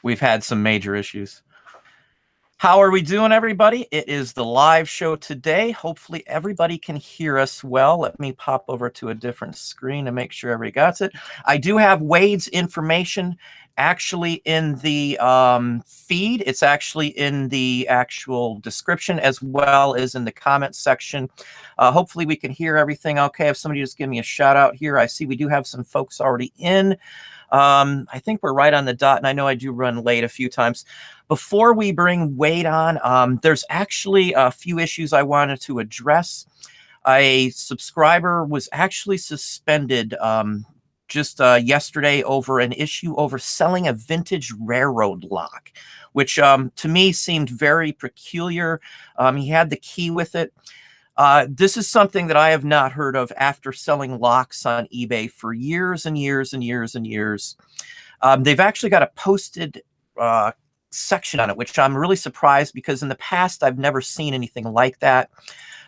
We've had some major issues. How are we doing, everybody? It is the live show today. Hopefully everybody can hear us well. Let me pop over to a different screen to make sure everybody got it. I do have Wade's information actually in the feed. It's actually in the actual description as well as in the comment section. Hopefully we can hear everything okay. If somebody just give me a shout out here. I see we do have some folks already in. I think we're right on the dot, and I know I do run late a few times. Before we bring Wade on, there's actually a few issues I wanted to address. A subscriber was actually suspended just yesterday over an issue over selling a vintage railroad lock, which to me seemed very peculiar. He had the key with it. This is something that I have not heard of after selling locks on eBay for years and years and years and years. They've actually got a posted section on it, which I'm really surprised because in the past I've never seen anything like that.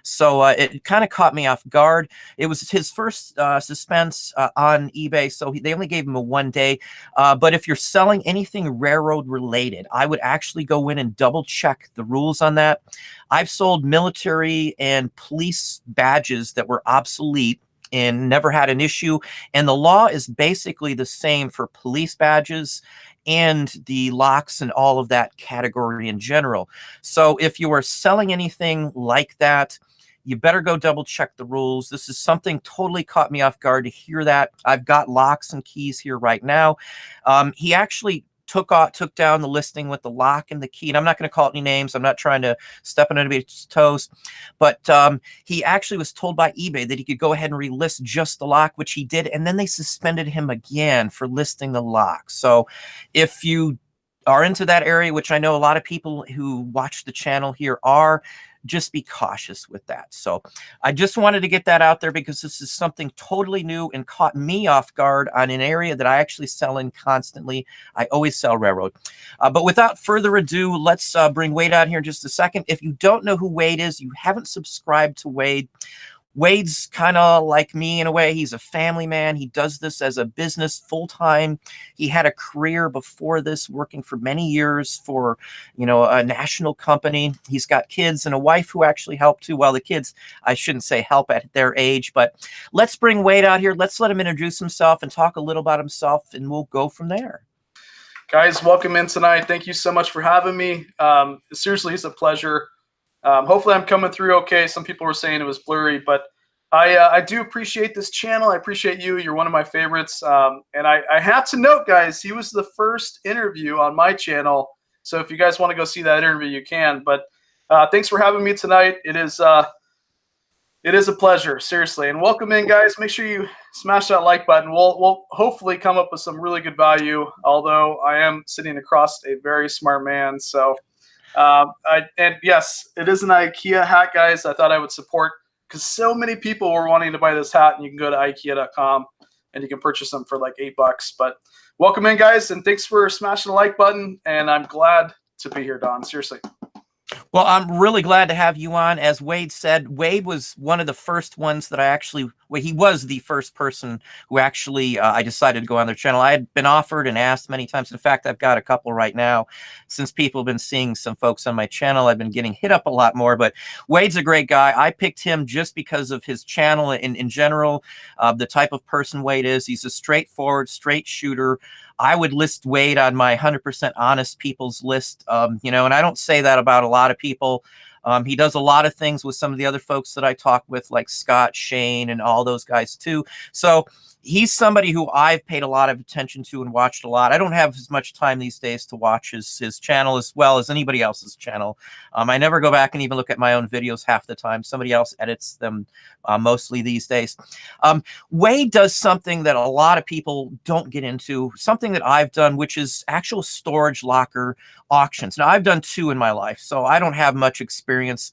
So it kind of caught me off guard. It was his first suspense on eBay, so they only gave him a 1 day. But if you're selling anything railroad related, I would actually go in and double check the rules on that. I've sold military and police badges that were obsolete and never had an issue. And the law is basically the same for police badges and the locks and all of that category in general. So if you are selling anything like that, you better go double check the rules. This is something totally caught me off guard to hear that. I've got locks and keys here right now. He actually took down the listing with the lock and the key. And I'm not going to call it any names. I'm not trying to step on anybody's toes. But he actually was told by eBay that he could go ahead and relist just the lock, which he did. And then they suspended him again for listing the lock. So if you are into that area, which I know a lot of people who watch the channel here are, just be cautious with that. So I just wanted to get that out there because this is something totally new and caught me off guard on an area that I actually sell in constantly. I always sell railroad. But without further ado, let's bring Wade out here in just a second. If you don't know who Wade is, you haven't subscribed to Wade, Wade's kind of like me in a way. He's a family man. He does this as a business full-time. He had a career before this working for many years for, a national company. He's got kids and a wife who actually help too. Well, the kids, I shouldn't say help at their age, but let's bring Wade out here. Let's let him introduce himself and talk a little about himself, and we'll go from there. Guys, welcome in tonight. Thank you so much for having me. Seriously, it's a pleasure. Hopefully I'm coming through okay. Some people were saying it was blurry, but I do appreciate this channel. I appreciate you. You're one of my favorites. And I have to note, guys, he was the first interview on my channel. So if you guys want to go see that interview, you can. But thanks for having me tonight. It is a pleasure, seriously. And welcome in, guys. Make sure you smash that like button. We'll hopefully come up with some really good value, although I am sitting across a very smart man. So and yes, it is an IKEA hat, guys. I thought I would support because so many people were wanting to buy this hat, and you can go to IKEA.com and you can purchase them for like $8. But welcome in, guys, and thanks for smashing the like button. And I'm glad to be here, Don. Seriously. Well, I'm really glad to have you on. As Wade said, Wade was one of the first ones that he was the first person who actually I decided to go on their channel. I had been offered and asked many times. In fact, I've got a couple right now. Since people have been seeing some folks on my channel, I've been getting hit up a lot more. But Wade's a great guy. I picked him just because of his channel in general, the type of person Wade is. He's a straightforward, straight shooter. I would list Wade on my 100% honest people's list, and I don't say that about a lot of people. He does a lot of things with some of the other folks that I talk with, like Scott, Shane, and all those guys too. So he's somebody who I've paid a lot of attention to and watched a lot. I don't have as much time these days to watch his channel as well as anybody else's channel. I never go back and even look at my own videos half the time. Somebody else edits them mostly these days. Wade does something that a lot of people don't get into, something that I've done, which is actual storage locker auctions. Now, I've done 2 in my life, so I don't have much experience.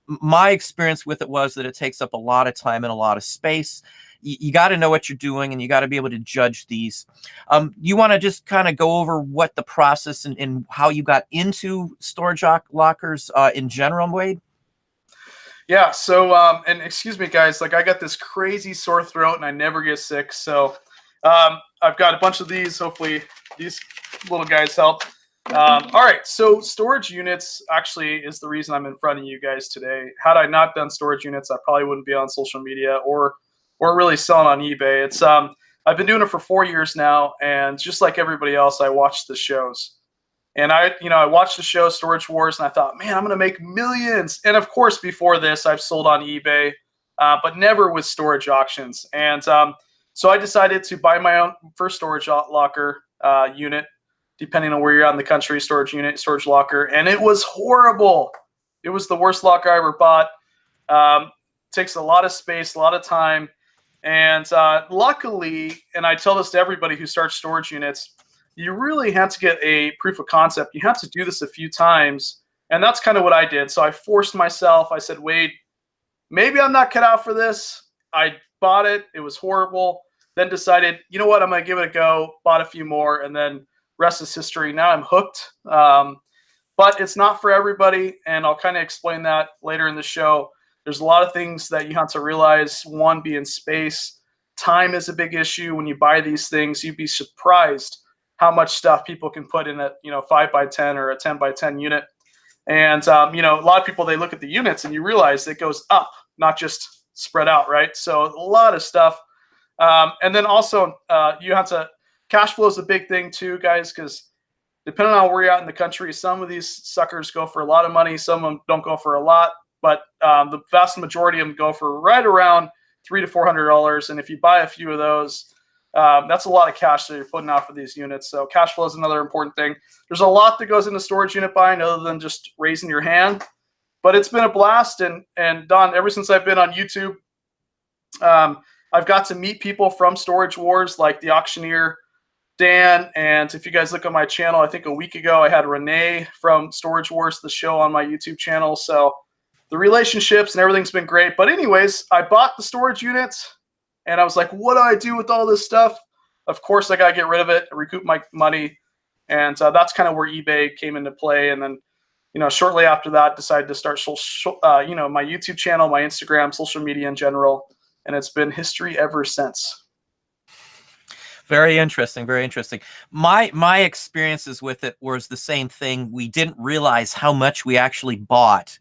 My experience with it was that it takes up a lot of time and a lot of space. You got to know what you're doing, and you got to be able to judge these. You want to just kind of go over what the process and how you got into storage lockers in general, Wade? Yeah. So, and excuse me, guys, like I got this crazy sore throat and I never get sick. So I've got a bunch of these. Hopefully these little guys help. All right, so storage units actually is the reason I'm in front of you guys today. Had I not done storage units, I probably wouldn't be on social media or really selling on eBay. It's I've been doing it for 4 years now, and just like everybody else, I watch the shows. And I watched the show Storage Wars, and I thought, man, I'm going to make millions. And of course, before this, I've sold on eBay, but never with storage auctions. And so I decided to buy my own first storage locker unit, depending on where you're at in the country, storage unit, storage locker. And it was horrible. It was the worst locker I ever bought. Takes a lot of space, a lot of time. And luckily, and I tell this to everybody who starts storage units, you really have to get a proof of concept. You have to do this a few times. And that's kind of what I did. So I forced myself. I said, wait, maybe I'm not cut out for this. I bought it. It was horrible. Then decided, you know what, I'm going to give it a go. Bought a few more, and then rest is history. Now I'm hooked. But it's not for everybody, and I'll kind of explain that later in the show. There's a lot of things that you have to realize. One being space. Time is a big issue when you buy these things. You'd be surprised how much stuff people can put in a 5x10 or a 10x10 unit. And a lot of people, they look at the units and you realize it goes up, not just spread out, right? So a lot of stuff. And then also you have to, cash flow is a big thing too, guys, because depending on where you're at in the country, some of these suckers go for a lot of money. Some of them don't go for a lot, but the vast majority of them go for right around $300 to $400. And if you buy a few of those, that's a lot of cash that you're putting out for these units. So cash flow is another important thing. There's a lot that goes into storage unit buying other than just raising your hand. But it's been a blast. And Don, ever since I've been on YouTube, I've got to meet people from Storage Wars like the auctioneer, Dan. And if you guys look on my channel, I think a week ago I had Renee from Storage Wars, the show, on my YouTube channel. So the relationships and everything's been great. But anyways, I bought the storage units. And I was like, what do I do with all this stuff? Of course, I got to get rid of it, recoup my money. And that's kind of where eBay came into play. And then, shortly after that, decided to start, my YouTube channel, my Instagram, social media in general. And it's been history ever since. Very interesting. Very interesting. My experiences with it was the same thing. We didn't realize how much we actually bought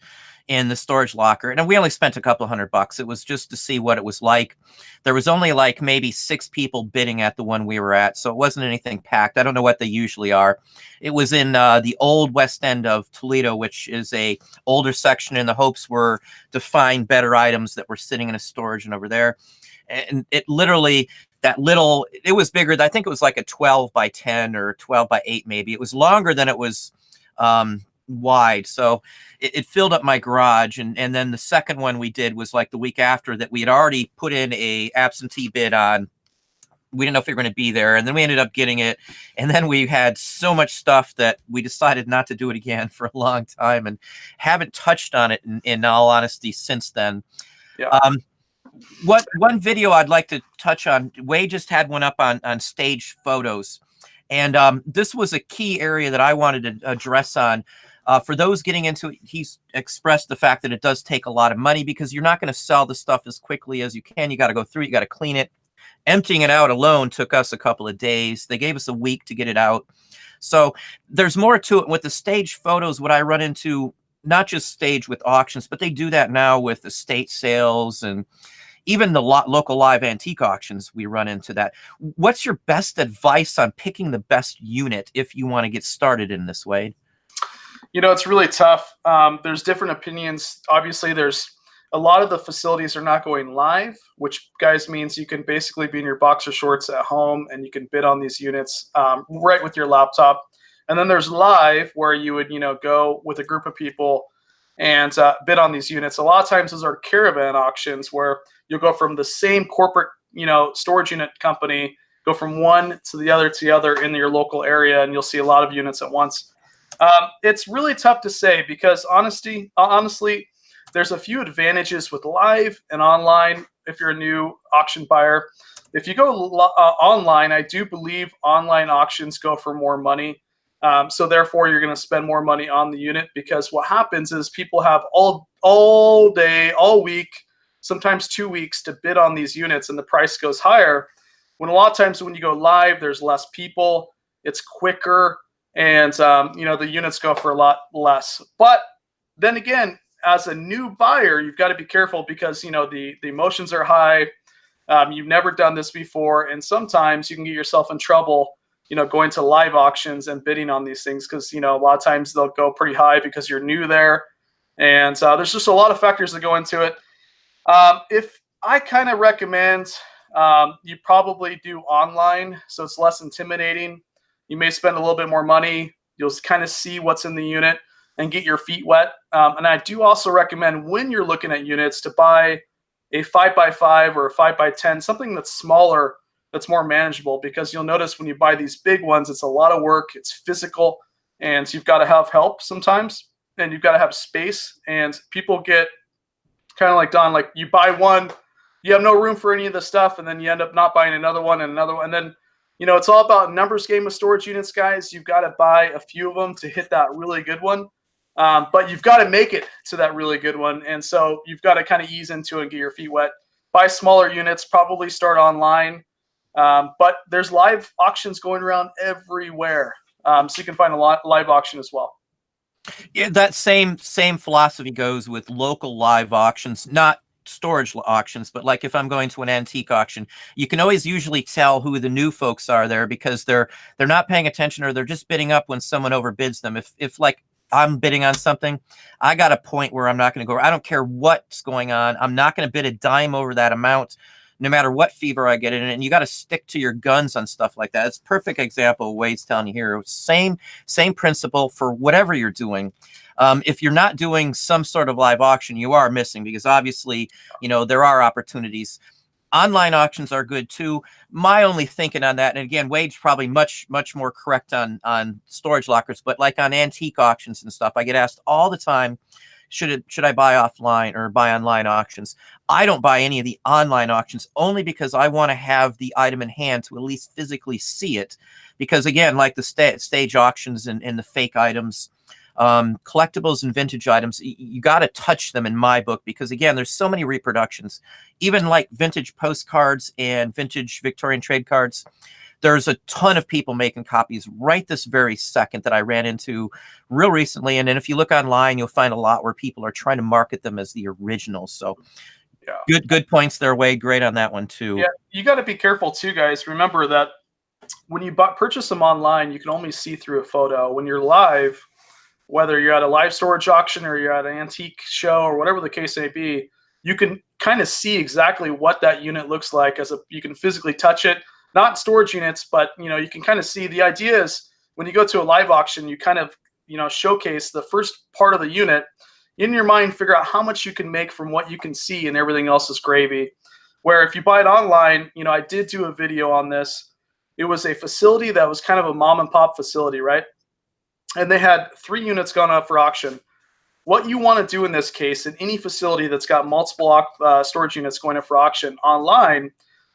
in the storage locker. And we only spent a couple $100. It was just to see what it was like. There was only like maybe 6 people bidding at the one we were at. So it wasn't anything packed. I don't know what they usually are. It was in the old west end of Toledo, which is a older section, and the hopes were to find better items that were sitting in a storage and over there. And it literally, it was bigger. I think it was like a 12x10 or 12x8 maybe. It was longer than it was wide. So it filled up my garage. And then the second one we did was like the week after that. We had already put in a absentee bid on. We didn't know if we were going to be there. And then we ended up getting it. And then we had so much stuff that we decided not to do it again for a long time and haven't touched on it in all honesty since then. Yeah. One video I'd like to touch on, Wade just had one up on stage photos. And this was a key area that I wanted to address on. For those getting into it, he's expressed the fact that it does take a lot of money because you're not going to sell the stuff as quickly as you can. You got to go through it. You got to clean it. Emptying it out alone took us a couple of days. They gave us a week to get it out. So there's more to it. With the stage photos, what I run into, not just stage with auctions, but they do that now with estate sales and even the local live antique auctions, we run into that. What's your best advice on picking the best unit if you want to get started in this, Wade? It's really tough. There's different opinions. Obviously, there's a lot of the facilities are not going live, which, guys, means you can basically be in your boxer shorts at home and you can bid on these units right with your laptop. And then there's live, where you would, go with a group of people and bid on these units. A lot of times those are caravan auctions where you'll go from the same corporate, storage unit company, go from one to the other in your local area, and you'll see a lot of units at once. It's really tough to say because honestly, there's a few advantages with live and online if you're a new auction buyer. If you go online, I do believe online auctions go for more money. So therefore, you're going to spend more money on the unit because what happens is people have all day, all week, sometimes 2 weeks to bid on these units, and the price goes higher. When a lot of times when you go live, there's less people. it's quicker, and you know, the units go for a lot less. But then again, as a new buyer, you've got to be careful because, you know, the emotions are high. You've never done this before, and sometimes you can get yourself in trouble, you know, going to live auctions and bidding on these things because, you know, a lot of times they'll go pretty high because you're new there, and there's just a lot of factors that go into it. If I kind of recommend, you probably do online, so it's less intimidating. You may spend a little bit more money. You'll kind of see what's in the unit and get your feet wet. And I do also recommend when you're looking at units to buy a 5x5 or a 5x10, something that's smaller, that's more manageable, because you'll notice when you buy these big ones, it's a lot of work, it's physical, and you've got to have help sometimes, and you've got to have space. And people get kind of like Don, like you buy one, you have no room for any of the stuff, and then you end up not buying another one and another one. And then, you know, it's all about numbers game with storage units, guys. You've got to buy a few of them to hit that really good one. But you've got to make it to that really good one. And so you've got to kind of ease into it and get your feet wet. Buy smaller units, probably start online. But there's live auctions going around everywhere. So you can find a live auction as well. Yeah, that same philosophy goes with local live auctions, not storage auctions, but like if I'm going to an antique auction, you can always usually tell who the new folks are there because they're not paying attention, or they're just bidding up when someone overbids them. If like I'm bidding on something, I got a point where I'm not going to go. I don't care what's going on. I'm not going to bid a dime over that amount, no matter what fever I get in it. And you got to stick to your guns on stuff like that. It's a perfect example of Wade's telling you here. Same principle for whatever you're doing. If you're not doing some sort of live auction, you are missing, because obviously, you know, there are opportunities. Online auctions are good too. My only thinking on that, and again, Wade's probably much more correct on storage lockers, but like on antique auctions and stuff, I get asked all the time, should I buy offline or buy online auctions? I don't buy any of the online auctions, only because I want to have the item in hand to at least physically see it. Because again, like the stage auctions and the fake items, collectibles and vintage items, you got to touch them in my book, because again, there's so many reproductions. Even like vintage postcards and vintage Victorian trade cards, there's a ton of people making copies right this very second that I ran into real recently. And then if you look online, you'll find a lot where people are trying to market them as the originals. So yeah, good points there, Wade. Great on that one too. Yeah, you got to be careful too, guys. Remember that when you purchase them online, you can only see through a photo. When you're live, whether you're at a live storage auction or you're at an antique show or whatever the case may be, you can kind of see exactly what that unit looks like. You can physically touch it, not storage units, but you know, you can kind of see. The idea is when you go to a live auction, you kind of, you know, showcase the first part of the unit in your mind, figure out how much you can make from what you can see, and everything else is gravy. Where if you buy it online, you know, I did do a video on this. It was a facility that was kind of a mom and pop facility, right? And they had 3 units going up for auction. What you want to do in this case, in any facility that's got multiple storage units going up for auction online,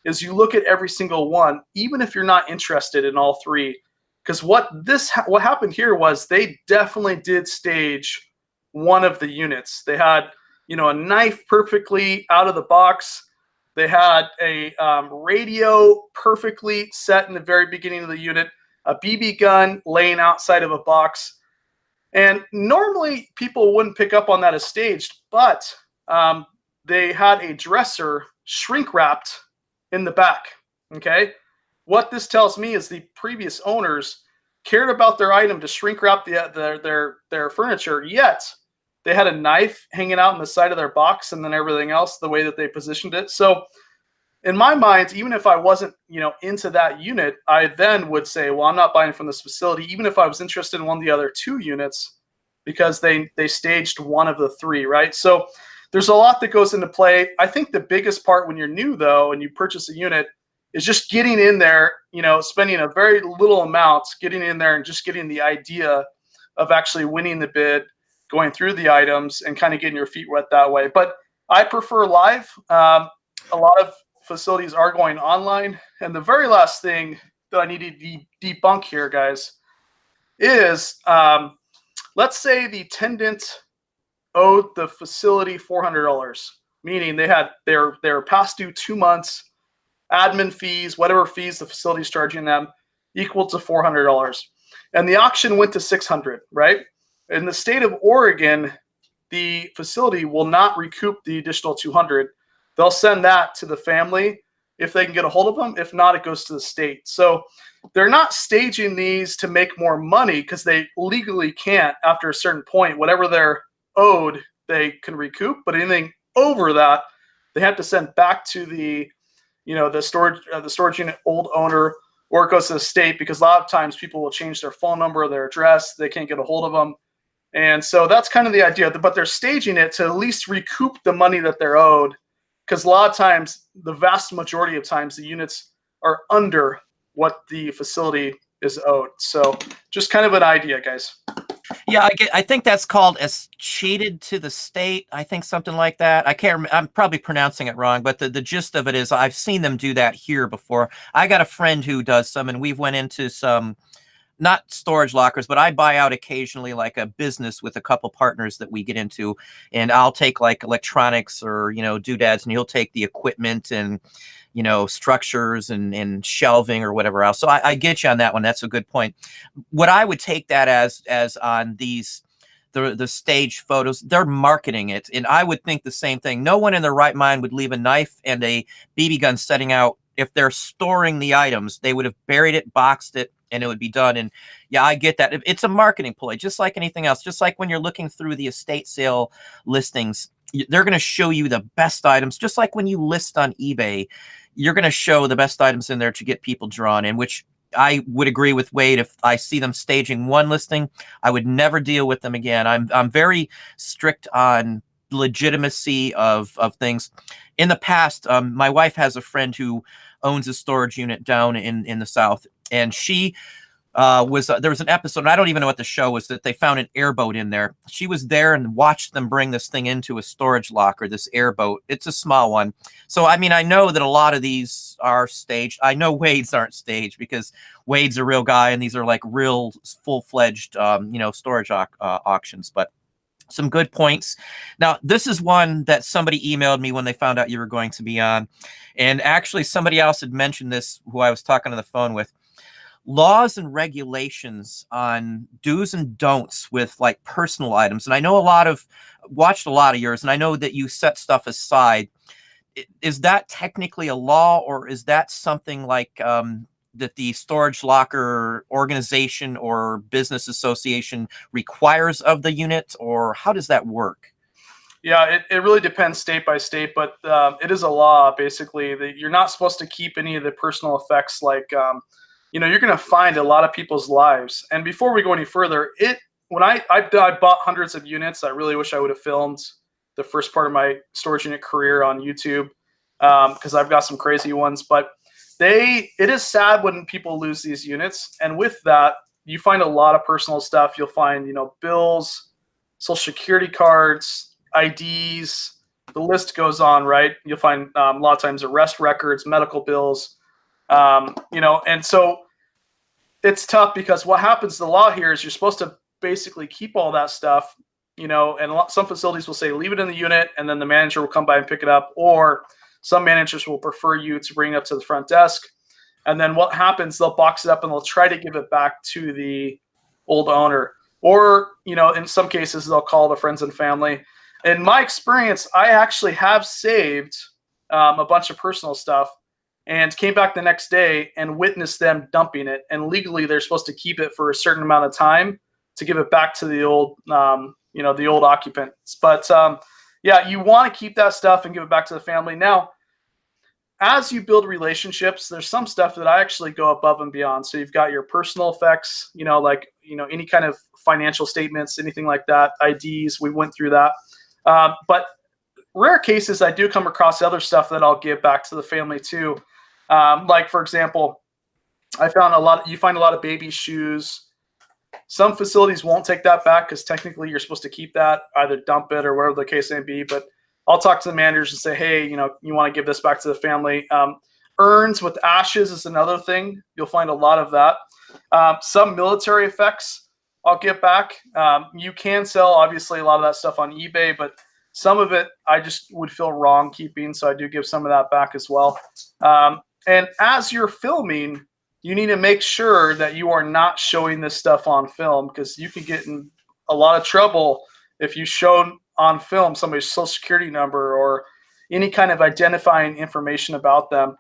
is you look at every single one, even if you're not interested in all 3. Because what happened here was they definitely did stage one of the units. They had, you know, a knife perfectly out of the box. They had a radio perfectly set in the very beginning of the unit, a BB gun laying outside of a box. And normally people wouldn't pick up on that as staged, but they had a dresser shrink wrapped in the back. Okay. What this tells me is the previous owners cared about their item to shrink wrap their furniture, yet they had a knife hanging out in the side of their box, and then everything else, the way that they positioned it. So in my mind, even if I wasn't, you know, into that unit, I then would say, well, I'm not buying from this facility, even if I was interested in one of the other 2 units, because they staged one of the 3, right? So there's a lot that goes into play. I think the biggest part when you're new, though, and you purchase a unit, is just getting in there, you know, spending a very little amount, getting in there and just getting the idea of actually winning the bid, going through the items, and kind of getting your feet wet that way. But I prefer live. A lot of facilities are going online. And the very last thing that I need to debunk here, guys, is let's say the tenant owed the facility $400, meaning they were past due 2 months, admin fees, whatever fees the facility is charging them. equal to $400. And the auction went to $600, right? In the state of Oregon, the facility will not recoup the additional $200. They'll send that to the family if they can get a hold of them. If not, it goes to the state. So they're not staging these to make more money because they legally can't after a certain point. Whatever they're owed, they can recoup. But anything over that, they have to send back to the storage unit old owner, or it goes to the state, because a lot of times people will change their phone number or their address. They can't get a hold of them. And so that's kind of the idea. But they're staging it to at least recoup the money that they're owed, because a lot of times, the vast majority of times, the units are under what the facility is owed. So just kind of an idea, guys. Yeah, I think that's called as cheated to the state. I think something like that. I can't remember. I'm probably pronouncing it wrong, but the gist of it is I've seen them do that here before. I got a friend who does some, and we've went into some, not storage lockers, but I buy out occasionally, like a business with a couple partners that we get into, and I'll take like electronics or, doodads, and he'll take the equipment and, structures and shelving or whatever else. So I get you on that one. That's a good point. What I would take that as on these, the stage photos, they're marketing it. And I would think the same thing. No one in their right mind would leave a knife and a BB gun setting out. If they're storing the items, they would have buried it, boxed it, and it would be done. And yeah, I get that. It's a marketing ploy, just like anything else. Just like when you're looking through the estate sale listings, they're going to show you the best items. Just like when you list on eBay, you're going to show the best items in there to get people drawn in, which I would agree with Wade. If I see them staging one listing, I would never deal with them again. I'm very strict on legitimacy of things. In the past, my wife has a friend who owns a storage unit down in the South, and she there was an episode, and I don't even know what the show was, that they found an airboat in there. She was there and watched them bring this thing into a storage locker, this airboat. It's a small one. So, I mean, I know that a lot of these are staged. I know Wade's aren't staged because Wade's a real guy, and these are like real full-fledged, storage auctions. But some good points. Now, this is one that somebody emailed me when they found out you were going to be on. And actually, somebody else had mentioned this who I was talking on the phone with. Laws and regulations on do's and don'ts with like personal items. And I know watched a lot of yours, and I know that you set stuff aside. Is that technically a law, or is that something like that the storage locker organization or business association requires of the unit, or how does that work? Yeah, it really depends state by state, but it is a law, basically, that you're not supposed to keep any of the personal effects, like you're going to find a lot of people's lives. And before we go any further, when I bought hundreds of units, I really wish I would have filmed the first part of my storage unit career on YouTube, because I've got some crazy ones. But it is sad when people lose these units. And with that, you find a lot of personal stuff. You'll find, bills, social security cards, IDs, the list goes on, right? You'll find a lot of times arrest records, medical bills, and so it's tough, because what happens, the law here is you're supposed to basically keep all that stuff, and some facilities will say leave it in the unit, and then the manager will come by and pick it up, or some managers will prefer you to bring it up to the front desk. And then what happens, they'll box it up and they'll try to give it back to the old owner, or, in some cases they'll call the friends and family. In my experience, I actually have saved a bunch of personal stuff and came back the next day and witnessed them dumping it. And legally, they're supposed to keep it for a certain amount of time to give it back to the old, the old occupants. But yeah, you want to keep that stuff and give it back to the family. Now, as you build relationships, there's some stuff that I actually go above and beyond. So you've got your personal effects, any kind of financial statements, anything like that, IDs. We went through that. But rare cases, I do come across other stuff that I'll give back to the family too. Like, for example, you find a lot of baby shoes. Some facilities won't take that back because technically you're supposed to keep that, either dump it or whatever the case may be. But I'll talk to the managers and say, hey, you want to give this back to the family. Urns with ashes is another thing. You'll find a lot of that. Some military effects I'll give back. You can sell, obviously, a lot of that stuff on eBay, but some of it I just would feel wrong keeping, so I do give some of that back as well. And as you're filming, you need to make sure that you are not showing this stuff on film, because you can get in a lot of trouble if you show on film somebody's social security number or any kind of identifying information about them.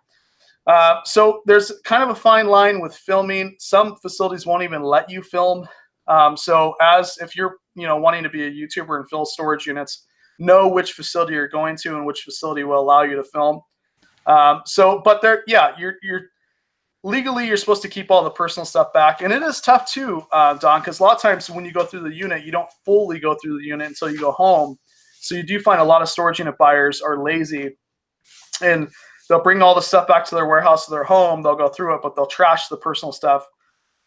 So there's kind of a fine line with filming. Some facilities won't even let you film. So as if you're wanting to be a YouTuber and fill storage units, know which facility you're going to and which facility will allow you to film. But there, yeah, you're legally you're supposed to keep all the personal stuff back, and it is tough too, Don, because a lot of times when you go through the unit, you don't fully go through the unit until you go home. So you do find a lot of storage unit buyers are lazy, and they'll bring all the stuff back to their warehouse or their home. They'll go through it, but they'll trash the personal stuff,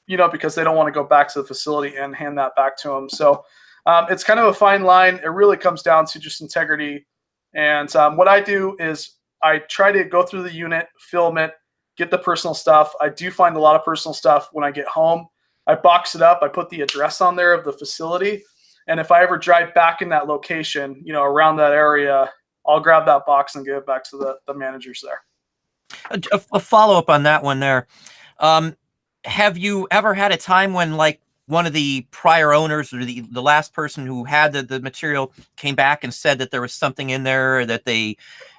because they don't want to go back to the facility and hand that back to them. So it's kind of a fine line. It really comes down to just integrity. And what I do is I try to go through the unit, film it, get the personal stuff. I do find a lot of personal stuff when I get home. I box it up. I put the address on there of the facility. And if I ever drive back in that location, around that area, I'll grab that box and give it back to the managers there. A follow-up on that one there. Have you ever had a time when, like, one of the prior owners or the last person who had the material came back and said that there was something in there that they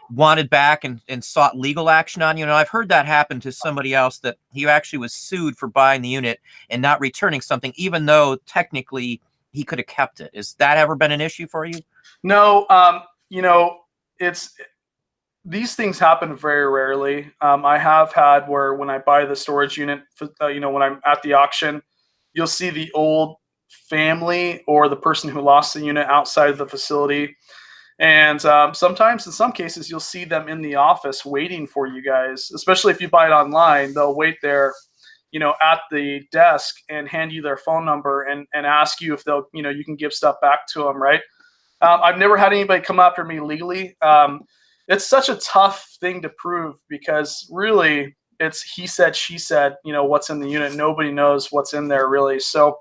wanted back and sought legal action on? I've heard that happen to somebody else, that he actually was sued for buying the unit and not returning something, even though technically he could have kept it. Has that ever been an issue for you? No, these things happen very rarely. I have had where when I buy the storage unit, when I'm at the auction, you'll see the old family or the person who lost the unit outside of the facility. And sometimes, in some cases, you'll see them in the office waiting for you guys, especially if you buy it online. They'll wait there, at the desk and hand you their phone number and ask you if they'll, you can give stuff back to them, right? I've never had anybody come after me legally. It's such a tough thing to prove, because really it's he said, she said, what's in the unit. Nobody knows what's in there really. So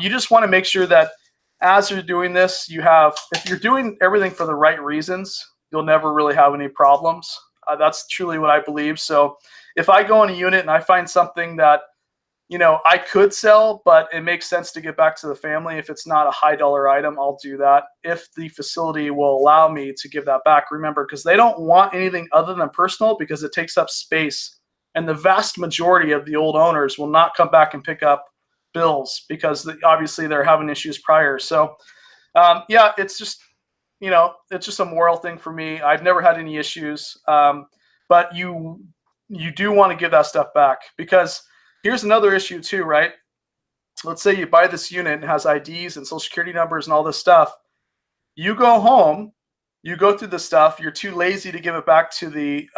you just want to make sure that as you're doing this, if you're doing everything for the right reasons, you'll never really have any problems. That's truly what I believe. So if I go in a unit and I find something that, I could sell, but it makes sense to get back to the family, if it's not a high dollar item, I'll do that. If the facility will allow me to give that back, remember, because they don't want anything other than personal, because it takes up space. And the vast majority of the old owners will not come back and pick up bills, because obviously they're having issues prior. So yeah, it's just a moral thing for me. I've never had any issues, but you do want to give that stuff back, because here's another issue too, right? Let's say you buy this unit and it has IDs and social security numbers and all this stuff. You go home, you go through the stuff, you're too lazy to give it back to the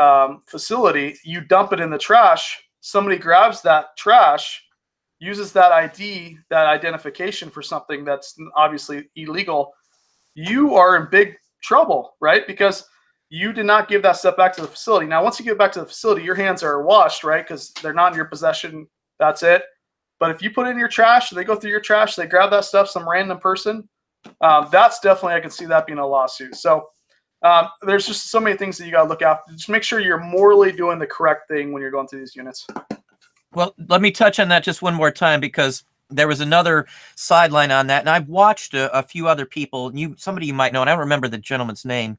facility, you dump it in the trash, somebody grabs that trash, uses that ID, that identification for something that's obviously illegal, you are in big trouble, right? Because you did not give that stuff back to the facility. Now, once you give it back to the facility, your hands are washed, right? Because they're not in your possession. That's it. But if you put it in your trash, they go through your trash, they grab that stuff, some random person, that's definitely, I can see that being a lawsuit. So there's just so many things that you got to look after. Just make sure you're morally doing the correct thing when you're going through these units. Well, let me touch on that just one more time, because there was another sideline on that, and I've watched a few other people. Somebody you might know, and I don't remember the gentleman's name,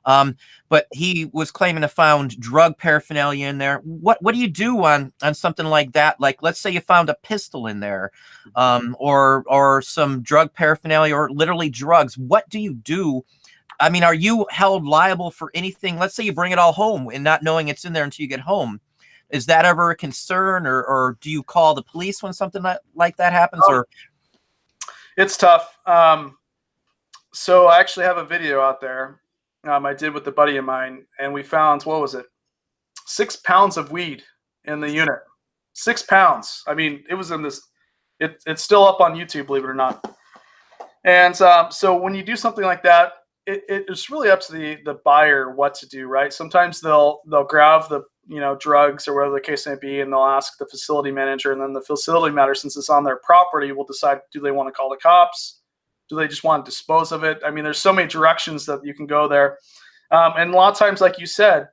but he was claiming to found drug paraphernalia in there. What do you do on something like that? Like, let's say you found a pistol in there, or some drug paraphernalia, or literally drugs. What do you do? I mean, are you held liable for anything? Let's say you bring it all home and not knowing it's in there until you get home. Is that ever a concern, or do you call the police when something like that happens? Or it's tough. So I actually have a video out there I did with a buddy of mine, and we found, 6 pounds of weed in the unit. 6 pounds. I mean, it was in this. It's still up on YouTube, believe it or not. And so when you do something like that, it's really up to the buyer what to do, right? Sometimes they'll grab the drugs or whatever the case may be, and they'll ask the facility manager, and then the facility manager, since it's on their property, will decide, do they want to call the cops? Do they just want to dispose of it? I mean, there's so many directions that you can go there. And a lot of times, like you said,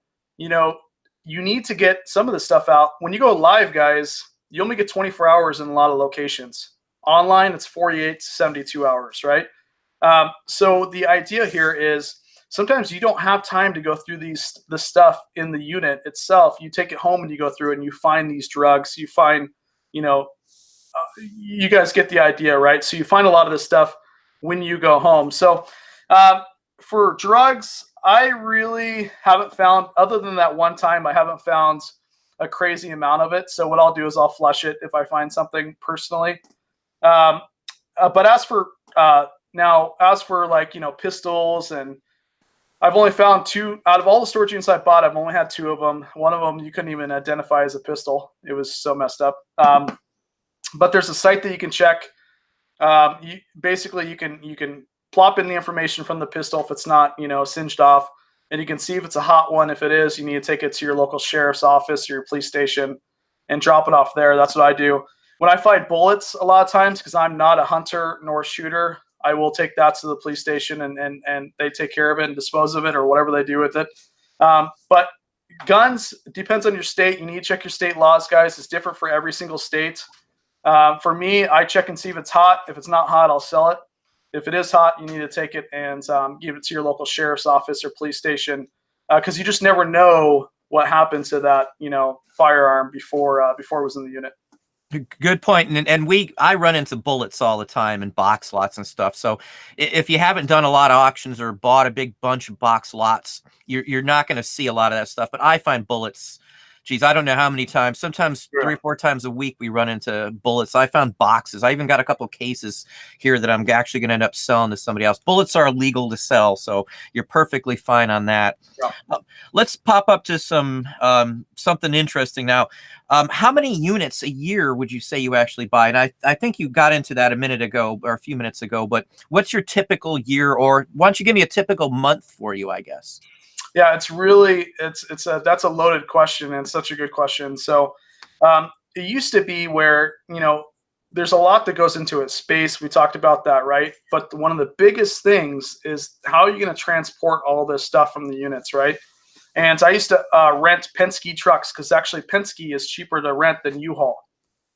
you need to get some of the stuff out. When you go live, guys, you only get 24 hours in a lot of locations. Online, it's 48 to 72 hours, right? So the idea here is sometimes you don't have time to go through the stuff in the unit itself. You take it home and you go through it and you find these drugs. You find, you guys get the idea, right? So you find a lot of this stuff when you go home. So for drugs, I really haven't found, other than that one time, I haven't found a crazy amount of it. So what I'll do is I'll flush it if I find something personally. But as for like, pistols, and I've only found 2 out of all the storage units I bought. I've only had 2 of them. One of them you couldn't even identify as a pistol. It was so messed up. But there's a site that you can check. You can plop in the information from the pistol if it's not, singed off, and you can see if it's a hot one. If it is, you need to take it to your local sheriff's office or your police station and drop it off there. That's what I do. When I find bullets, a lot of times, because I'm not a hunter nor a shooter, I will take that to the police station and they take care of it and dispose of it or whatever they do with it. But guns, depends on your state. You need to check your state laws, guys. It's different for every single state. For me, I check and see if it's hot. If it's not hot, I'll sell it. If it is hot, you need to take it and give it to your local sheriff's office or police station, because you just never know what happened to that, firearm before it was in the unit. Good point. And I run into bullets all the time in box lots and stuff. So if you haven't done a lot of auctions or bought a big bunch of box lots, you're not going to see a lot of that stuff. But I find bullets. Geez, I don't know how many times, sometimes 3 or 4 times a week we run into bullets. I found boxes. I even got a couple cases here that I'm actually going to end up selling to somebody else. Bullets are illegal to sell, so you're perfectly fine on that. Yeah. Let's pop up to some something interesting now. How many units a year would you say you actually buy? And I think you got into that a minute ago or a few minutes ago, but what's your typical year, or why don't you give me a typical month for you, I guess? Yeah, that's a loaded question, and such a good question. So it used to be where, there's a lot that goes into it. Space, we talked about that, right? But one of the biggest things is how are you going to transport all this stuff from the units, right? And I used to rent Penske trucks, because actually Penske is cheaper to rent than U-Haul.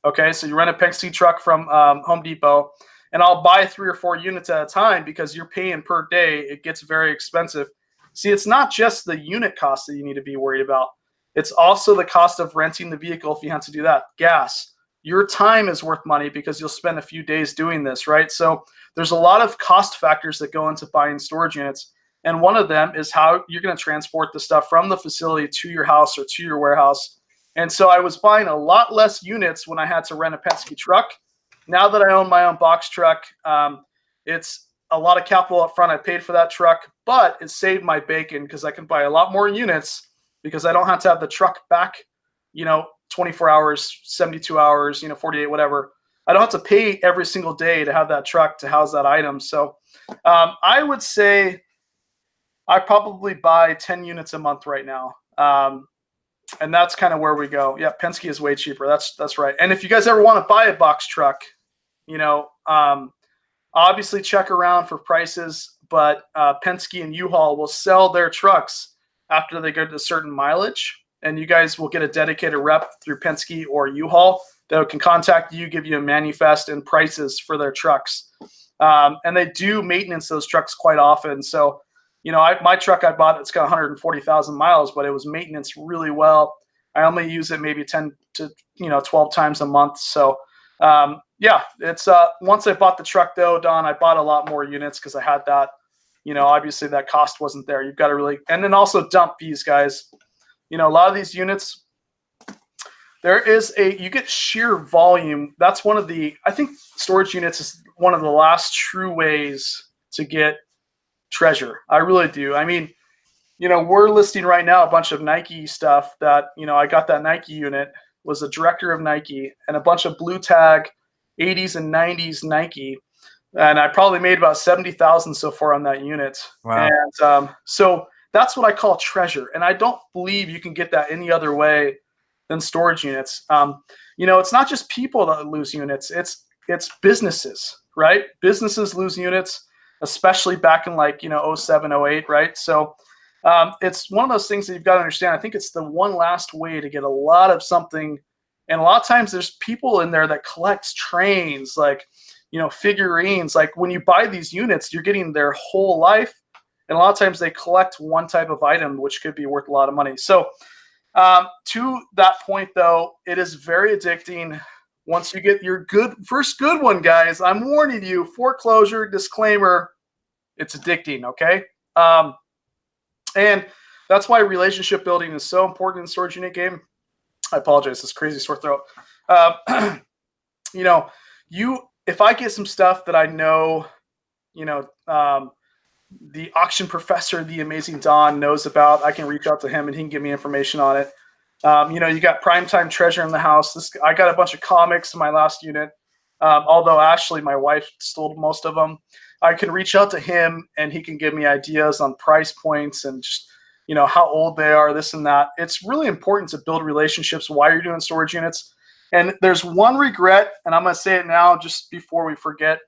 Okay, so you rent a Penske truck from Home Depot, and I'll buy 3 or 4 units at a time because you're paying per day. It gets very expensive. See, it's not just the unit cost that you need to be worried about. It's also the cost of renting the vehicle if you have to do that. Gas. Your time is worth money because you'll spend a few days doing this, right? So there's a lot of cost factors that go into buying storage units. And one of them is how you're going to transport the stuff from the facility to your house or to your warehouse. And so I was buying a lot less units when I had to rent a Penske truck. Now that I own my own box truck, it's a lot of capital up front. I paid for that truck, but it saved my bacon because I can buy a lot more units because I don't have to have the truck back, 24 hours, 72 hours, 48, whatever. I don't have to pay every single day to have that truck to house that item. So I would say I probably buy 10 units a month right now. And that's kind of where we go. Yeah, Penske is way cheaper. That's right. And if you guys ever want to buy a box truck, obviously check around for prices, but Penske and U-Haul will sell their trucks after they get to a certain mileage, and you guys will get a dedicated rep through Penske or U-Haul that can contact you, give you a manifest and prices for their trucks. And they do maintenance those trucks quite often. So, my truck I bought, it's got 140,000 miles, but it was maintenance really well. I only use it maybe 10 to 12 times a month. So yeah, it's once I bought the truck though, Don, I bought a lot more units because I had that, obviously that cost wasn't there. You've got to and then also dump fees, guys. A lot of these units, you get sheer volume. That's I think storage units is one of the last true ways to get treasure. I really do. I mean, we're listing right now a bunch of Nike stuff that, I got that Nike unit, was a director of Nike, and a bunch of blue tag 80s and 90s Nike. And I probably made about 70,000 so far on that unit. Wow. And so that's what I call treasure. And I don't believe you can get that any other way than storage units. It's not just people that lose units. It's businesses, right? Businesses lose units, especially back in 07, 08, right? So It's one of those things that you've got to understand. I think it's the one last way to get a lot of something. And a lot of times there's people in there that collect trains, like, figurines. Like when you buy these units, you're getting their whole life. And a lot of times they collect one type of item, which could be worth a lot of money. So to that point, though, it is very addicting. Once you get your first good one, guys, I'm warning you, foreclosure, disclaimer, it's addicting, okay? And that's why relationship building is so important in the storage unit game. I apologize, this crazy sore throat. If I get some stuff that I know, the auction professor, the amazing Don, knows about, I can reach out to him and he can give me information on it. You got primetime treasure in the house. I got a bunch of comics in my last unit. Although Ashley, my wife, stole most of them. I can reach out to him and he can give me ideas on price points and just, how old they are, this and that. It's really important to build relationships while you're doing storage units. And there's one regret, and I'm going to say it now just before we forget.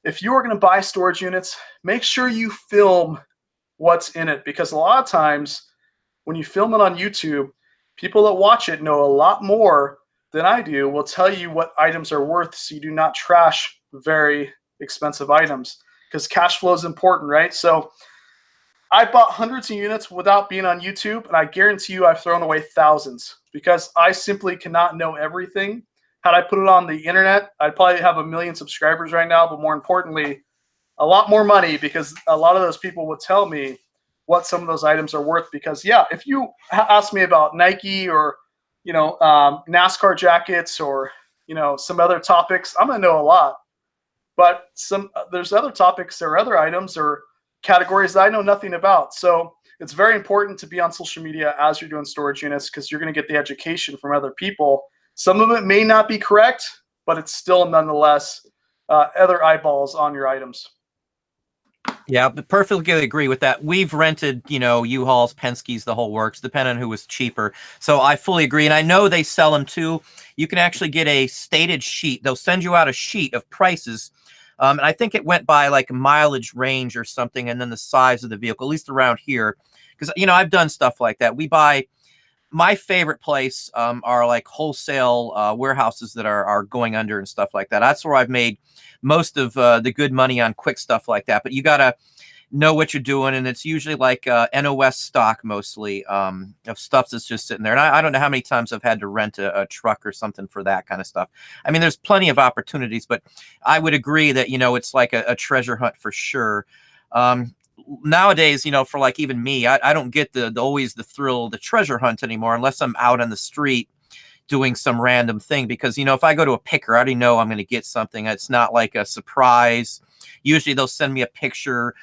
If you are going to buy storage units, make sure you film what's in it, because a lot of times when you film it on YouTube, people that watch it know a lot more than I do, will tell you what items are worth, so you do not trash very expensive items, because cash flow is important, right? So I bought hundreds of units without being on YouTube, and I guarantee you I've thrown away thousands because I simply cannot know everything. Had I put it on the internet, I'd probably have 1 million subscribers right now, but more importantly, a lot more money, because a lot of those people would tell me what some of those items are worth. Because if you ask me about Nike or NASCAR jackets or some other topics, I'm gonna know a lot. But there's other topics or other items or categories that I know nothing about. So it's very important to be on social media as you're doing storage units, because you're going to get the education from other people. Some of it may not be correct, but it's still nonetheless other eyeballs on your items. Yeah, perfectly agree with that. We've rented, U-Hauls, Penske's, the whole works, depending on who was cheaper. So I fully agree. And I know they sell them too. You can actually get a stated sheet. They'll send you out a sheet of prices. And I think it went by like mileage range or something, and then the size of the vehicle, at least around here. Because, I've done stuff like that. My favorite place are like wholesale warehouses that are going under and stuff like that. That's where I've made most of the good money on quick stuff like that. But you got to know what you're doing, and it's usually like NOS stock mostly of stuff that's just sitting there. And I don't know how many times I've had to rent a truck or something for that kind of stuff. I mean, there's plenty of opportunities, but I would agree that, it's like a treasure hunt for sure. Nowadays, for like even me, I don't get always the thrill of the treasure hunt anymore unless I'm out on the street doing some random thing, because, if I go to a picker, I already know I'm going to get something. It's not like a surprise. Usually they'll send me a picture.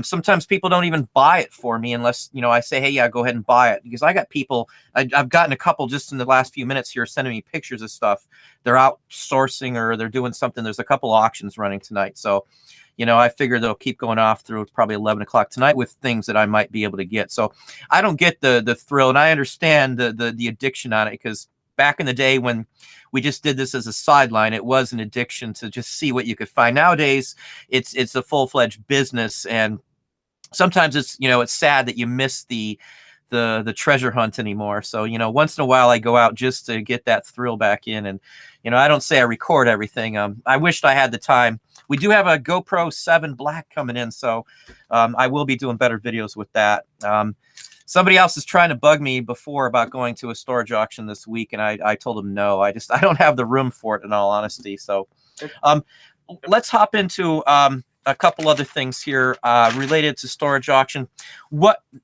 Sometimes people don't even buy it for me unless, I say, hey, yeah, go ahead and buy it. Because I got people, I've gotten a couple just in the last few minutes here sending me pictures of stuff. They're out sourcing or they're doing something. There's a couple auctions running tonight. So, I figure they'll keep going off through probably 11 o'clock tonight with things that I might be able to get. So I don't get the thrill, and I understand the addiction on it, because back in the day when we just did this as a sideline, it was an addiction to just see what you could find. Nowadays, it's a full-fledged business, and sometimes it's sad that you miss the treasure hunt anymore. So once in a while I go out just to get that thrill back in, and I don't say I record everything. I wished I had the time. We do have a GoPro 7 Black coming in, so I will be doing better videos with that. Somebody else is trying to bug me before about going to a storage auction this week, and I told him no. I don't have the room for it, in all honesty. So let's hop into a couple other things here related to storage auction.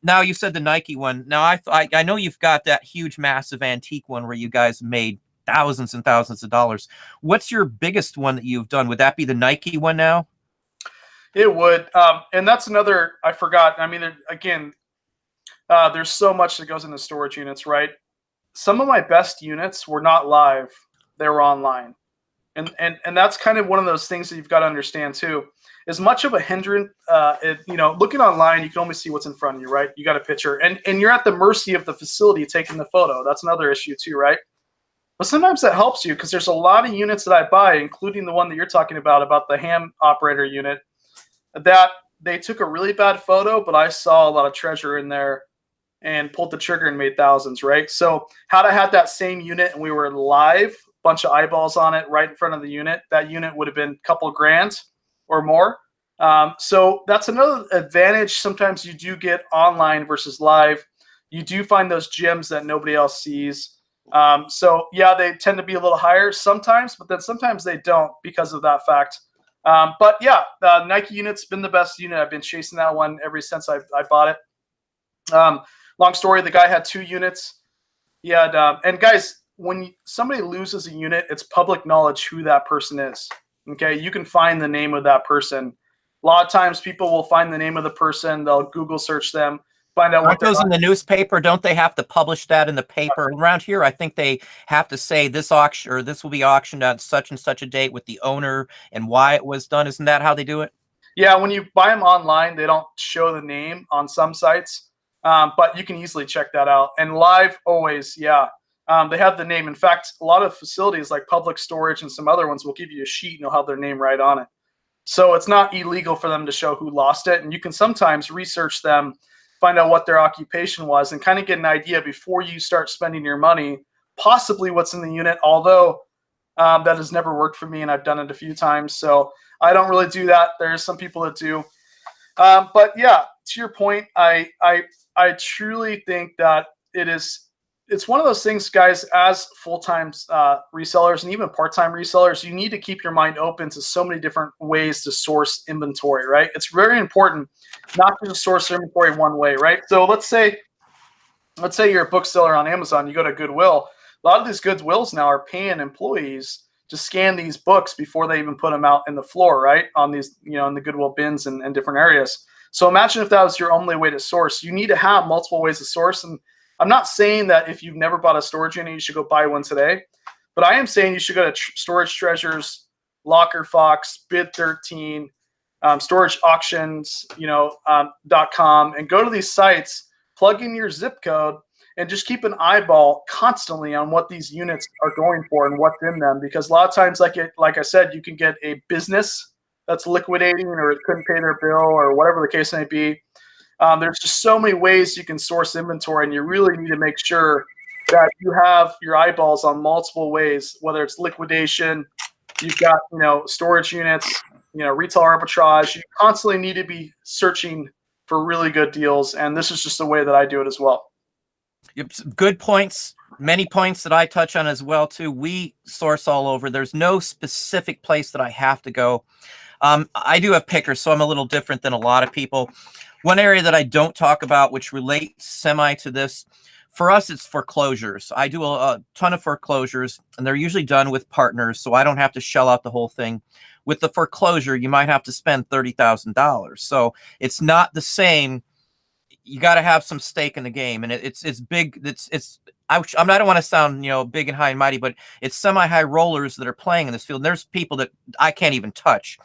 Now you said the Nike one. Now I know you've got that huge, massive antique one where you guys made thousands and thousands of dollars. What's your biggest one that you've done? Would that be the Nike one now? It would. And that's another, I forgot. I mean, again, there's so much that goes into storage units, right? Some of my best units were not live. They were online. And that's kind of one of those things that you've got to understand too. As much of a hindrance, looking online, you can only see what's in front of you, right? You got a picture, and you're at the mercy of the facility taking the photo. That's another issue too, right? But sometimes that helps you, because there's a lot of units that I buy, including the one that you're talking about the ham operator unit, that they took a really bad photo, but I saw a lot of treasure in there and pulled the trigger and made thousands, right? So had I had that same unit and we were live, bunch of eyeballs on it right in front of the unit, that unit would have been a couple of grand or more. So that's another advantage. Sometimes you do get online versus live. You do find those gems that nobody else sees. So yeah, they tend to be a little higher sometimes, but then sometimes they don't because of that fact. But yeah, Nike unit's been the best unit. I've been chasing that one ever since I bought it. Long story, the guy had 2 units. He had, and guys, when somebody loses a unit, it's public knowledge who that person is. Okay, you can find the name of that person. A lot of times people will find the name of the person, they'll Google search them, find out what goes in the newspaper. Don't they have to publish that in the paper? Around here, I think they have to say this auction or this will be auctioned on such and such a date with the owner and why it was done. Isn't that how they do it? Yeah, when you buy them online, they don't show the name on some sites, but you can easily check that out. And live, always, yeah, they have the name. In fact, a lot of facilities like Public Storage and some other ones will give you a sheet and you'll have their name right on it. So it's not illegal for them to show who lost it. And you can sometimes research them, find out what their occupation was, and kind of get an idea before you start spending your money, possibly what's in the unit, although that has never worked for me and I've done it a few times. So I don't really do that. There's some people that do. But yeah, to your point, I truly think that it's one of those things, guys, as full-time resellers and even part-time resellers, you need to keep your mind open to so many different ways to source inventory, right? It's very important not to just source inventory one way, right? So let's say you're a bookseller on Amazon, you go to Goodwill. A lot of these Goodwills now are paying employees to scan these books before they even put them out in the floor, right? On these, in the Goodwill bins and different areas. So imagine if that was your only way to source. You need to have multiple ways to source. And I'm not saying that if you've never bought a storage unit, you should go buy one today. But I am saying you should go to Storage Treasures, Locker Fox, Bid 13, Storage Auctions, .com, and go to these sites, plug in your zip code, and just keep an eyeball constantly on what these units are going for and what's in them. Because a lot of times, like I said, you can get a business that's liquidating or it couldn't pay their bill or whatever the case may be. There's just so many ways you can source inventory, and you really need to make sure that you have your eyeballs on multiple ways, whether it's liquidation, you've got, storage units, retail arbitrage. You constantly need to be searching for really good deals. And this is just the way that I do it as well. Yep, good points. Many points that I touch on as well too. We source all over. There's no specific place that I have to go. I do have pickers, so I'm a little different than a lot of people. One area that I don't talk about, which relates semi to this, for us, it's foreclosures. I do a ton of foreclosures, and they're usually done with partners, so I don't have to shell out the whole thing. With the foreclosure, you might have to spend $30,000. So it's not the same. You got to have some stake in the game, and it's big. I don't want to sound big and high and mighty, but it's semi-high rollers that are playing in this field. And there's people that I can't even touch,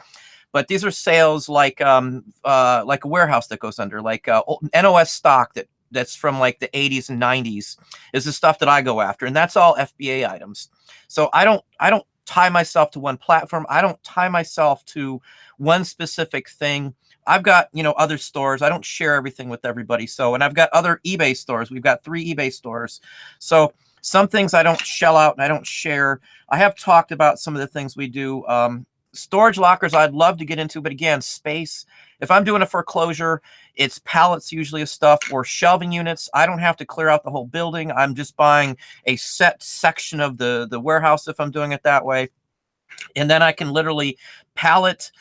but these are sales like a warehouse that goes under, like NOS stock that's from like the 80s and 90s is the stuff that I go after, and that's all FBA items. So I don't tie myself to one platform. I don't tie myself to one specific thing. I've got, other stores. I don't share everything with everybody. So, and I've got other eBay stores. We've got 3 eBay stores. So some things I don't shell out and I don't share. I have talked about some of the things we do. Storage lockers I'd love to get into, but again, space. If I'm doing a foreclosure, it's pallets usually of stuff or shelving units. I don't have to clear out the whole building. I'm just buying a set section of the warehouse if I'm doing it that way. And then I can literally pallet,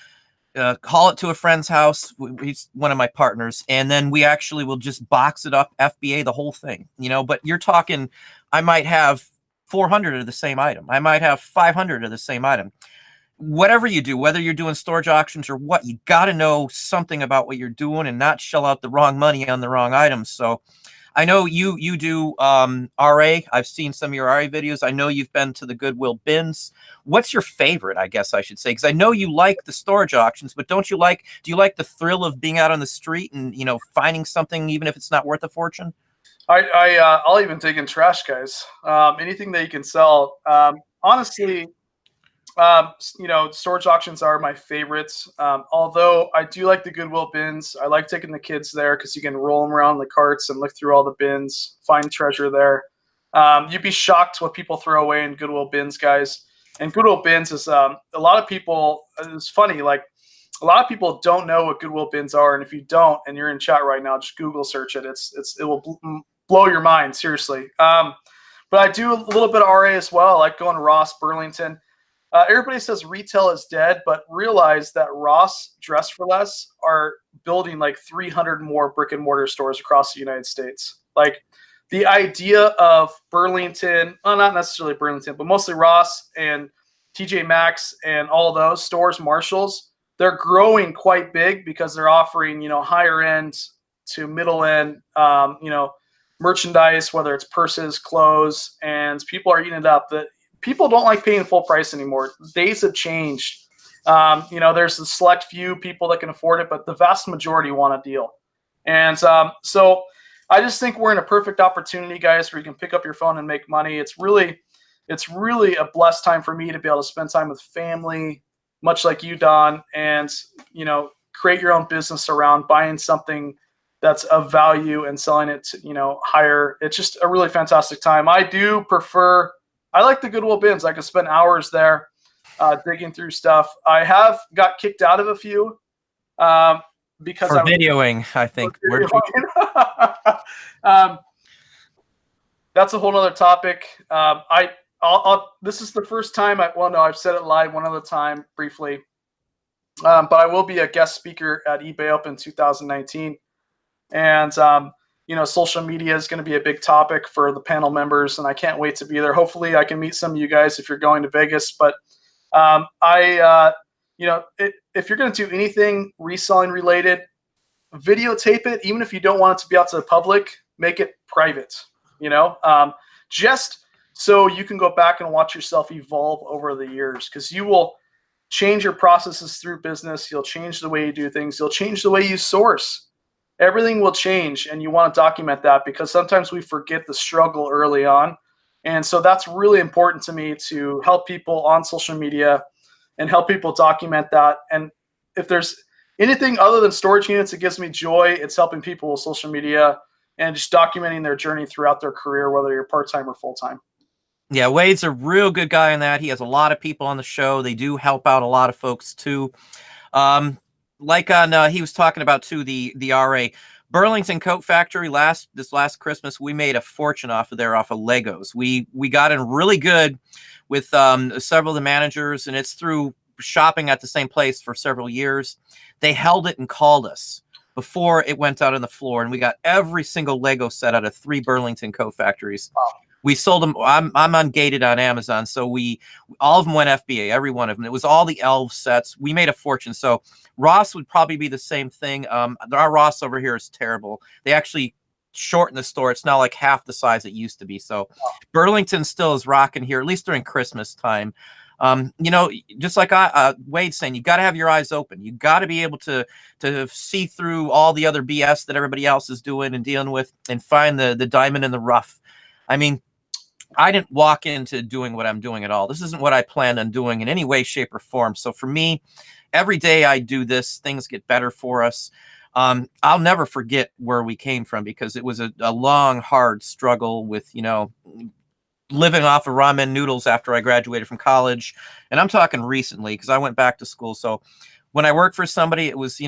call it to a friend's house. He's one of my partners. And then we actually will just box it up, FBA, the whole thing, but you're talking, I might have 400 of the same item. I might have 500 of the same item. Whatever you do, whether you're doing storage auctions or what, you got to know something about what you're doing and not shell out the wrong money on the wrong items. So I know you do RA. I've seen some of your RA videos. I know you've been to the Goodwill bins. What's your favorite, I guess I should say? Because I know you like the storage auctions, but do you like the thrill of being out on the street and, finding something, even if it's not worth a fortune? I'll even take in trash, guys. Anything that you can sell. Honestly, Storage auctions are my favorites. Although I do like the Goodwill bins. I like taking the kids there because you can roll them around in the carts and look through all the bins, find treasure there. You'd be shocked what people throw away in Goodwill bins, guys. And Goodwill bins is a lot of people. It's funny, like a lot of people don't know what Goodwill bins are, and if you don't, and you're in chat right now, just Google search it. It will blow your mind, seriously. But I do a little bit of RA as well. I like going to Ross, Burlington. Everybody says retail is dead, but realize that Ross, Dress for Less are building like 300 more brick and mortar stores across the United States. Like the idea of Burlington, well, not necessarily Burlington, but mostly Ross and TJ Maxx and all those stores, Marshalls, they're growing quite big because they're offering, higher end to middle end, merchandise, whether it's purses, clothes, and people are eating it up. That people don't like paying full price anymore. Days have changed. There's a select few people that can afford it, but the vast majority want a deal. And so I just think we're in a perfect opportunity, guys, where you can pick up your phone and make money. It's really a blessed time for me to be able to spend time with family, much like you, Don, and, create your own business around buying something that's of value and selling it to, higher. It's just a really fantastic time. I like the Goodwill bins. I could spend hours there digging through stuff. I have got kicked out of a few because for videoing, I think. That's a whole other topic. This is the first time I've said it live one other time briefly. But I will be a guest speaker at eBay Open 2019. And, social media is going to be a big topic for the panel members, and I can't wait to be there. Hopefully I can meet some of you guys if you're going to Vegas. But if you're going to do anything reselling related, videotape it. Even if you don't want it to be out to the public, make it private, just so you can go back and watch yourself evolve over the years, because you will change your processes through business. You'll change the way you do things. You'll change the way you source. Everything will change, and you want to document that because sometimes we forget the struggle early on. And so that's really important to me, to help people on social media and help people document that. And if there's anything other than storage units that gives me joy, it's helping people with social media and just documenting their journey throughout their career, whether you're part-time or full-time. Yeah, Wade's a real good guy in that. He has a lot of people on the show. They do help out a lot of folks too. He was talking about too, the RA Burlington Coat Factory this last Christmas, we made a fortune off of Legos. We got in really good with several of the managers, and it's through shopping at the same place for several years. They held it and called us before it went out on the floor, and we got every single Lego set out of 3 Burlington Coat Factories. Wow. We sold them. I'm ungated on Amazon, so all of them went FBA, every one of them. It was all the elf sets. We made a fortune. So Ross would probably be the same thing. Our Ross over here is terrible. They actually shortened the store. It's now like half the size it used to be. So Burlington still is rocking here, at least during Christmas time. Just like Wade's saying, you got to have your eyes open. You got to be able to see through all the other BS that everybody else is doing and dealing with, and find the diamond in the rough. I mean, I didn't walk into doing what I'm doing at all. This isn't what I planned on doing in any way, shape, or form. So for me, every day I do this, things get better for us. I'll never forget where we came from, because it was a long, hard struggle with, living off of ramen noodles after I graduated from college. And I'm talking recently, because I went back to school. So when I worked for somebody, it was,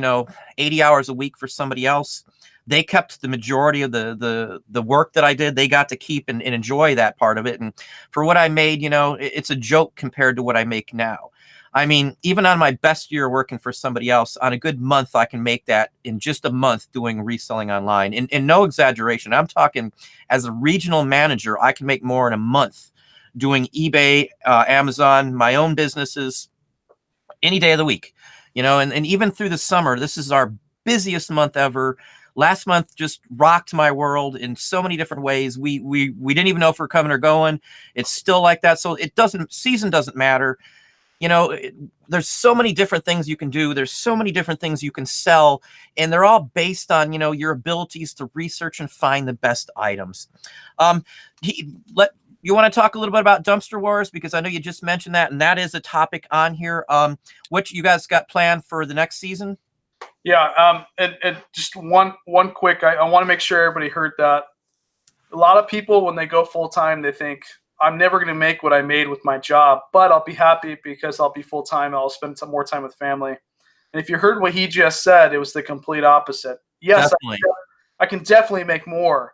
80 hours a week for somebody else. They kept the majority of the work that I did. They got to keep and enjoy that part of it. And for what I made, it's a joke compared to what I make now. I mean, even on my best year working for somebody else, on a good month, I can make that in just a month doing reselling online. And no exaggeration. I'm talking as a regional manager, I can make more in a month doing eBay, Amazon, my own businesses, any day of the week. And even through the summer, this is our busiest month ever. Last month just rocked my world in so many different ways. We didn't even know if we're coming or going. It's still like that. So season doesn't matter. There's so many different things you can do. There's so many different things you can sell, and they're all based on, your abilities to research and find the best items. You want to talk a little bit about dumpster wars, because I know you just mentioned that, and that is a topic on here. What you guys got planned for the next season? Yeah, and just one quick, I want to make sure everybody heard that. A lot of people, when they go full time, they think, I'm never going to make what I made with my job, but I'll be happy because I'll be full time. I'll spend some more time with family. And if you heard what he just said, it was the complete opposite. Yes, Definitely. I can definitely make more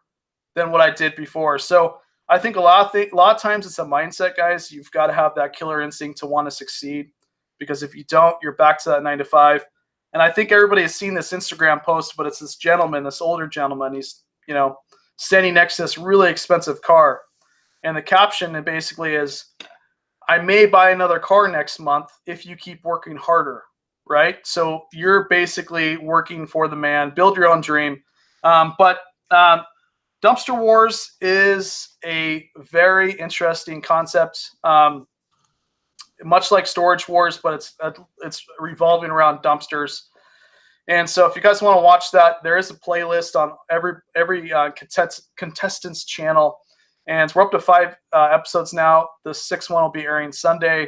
than what I did before. So I think a lot of times it's a mindset, guys. You've got to have that killer instinct to want to succeed, because if you don't, you're back to that 9 to 5. And I think everybody has seen this Instagram post, but it's this gentleman, this older gentleman. He's, standing next to this really expensive car. And the caption basically is, I may buy another car next month if you keep working harder, right? So you're basically working for the man, build your own dream. But dumpster wars is a very interesting concept, much like storage wars, but it's revolving around dumpsters. And so if you guys want to watch that, there is a playlist on every contestant's channel. And we're up to 5 episodes now. The 6th one will be airing Sunday.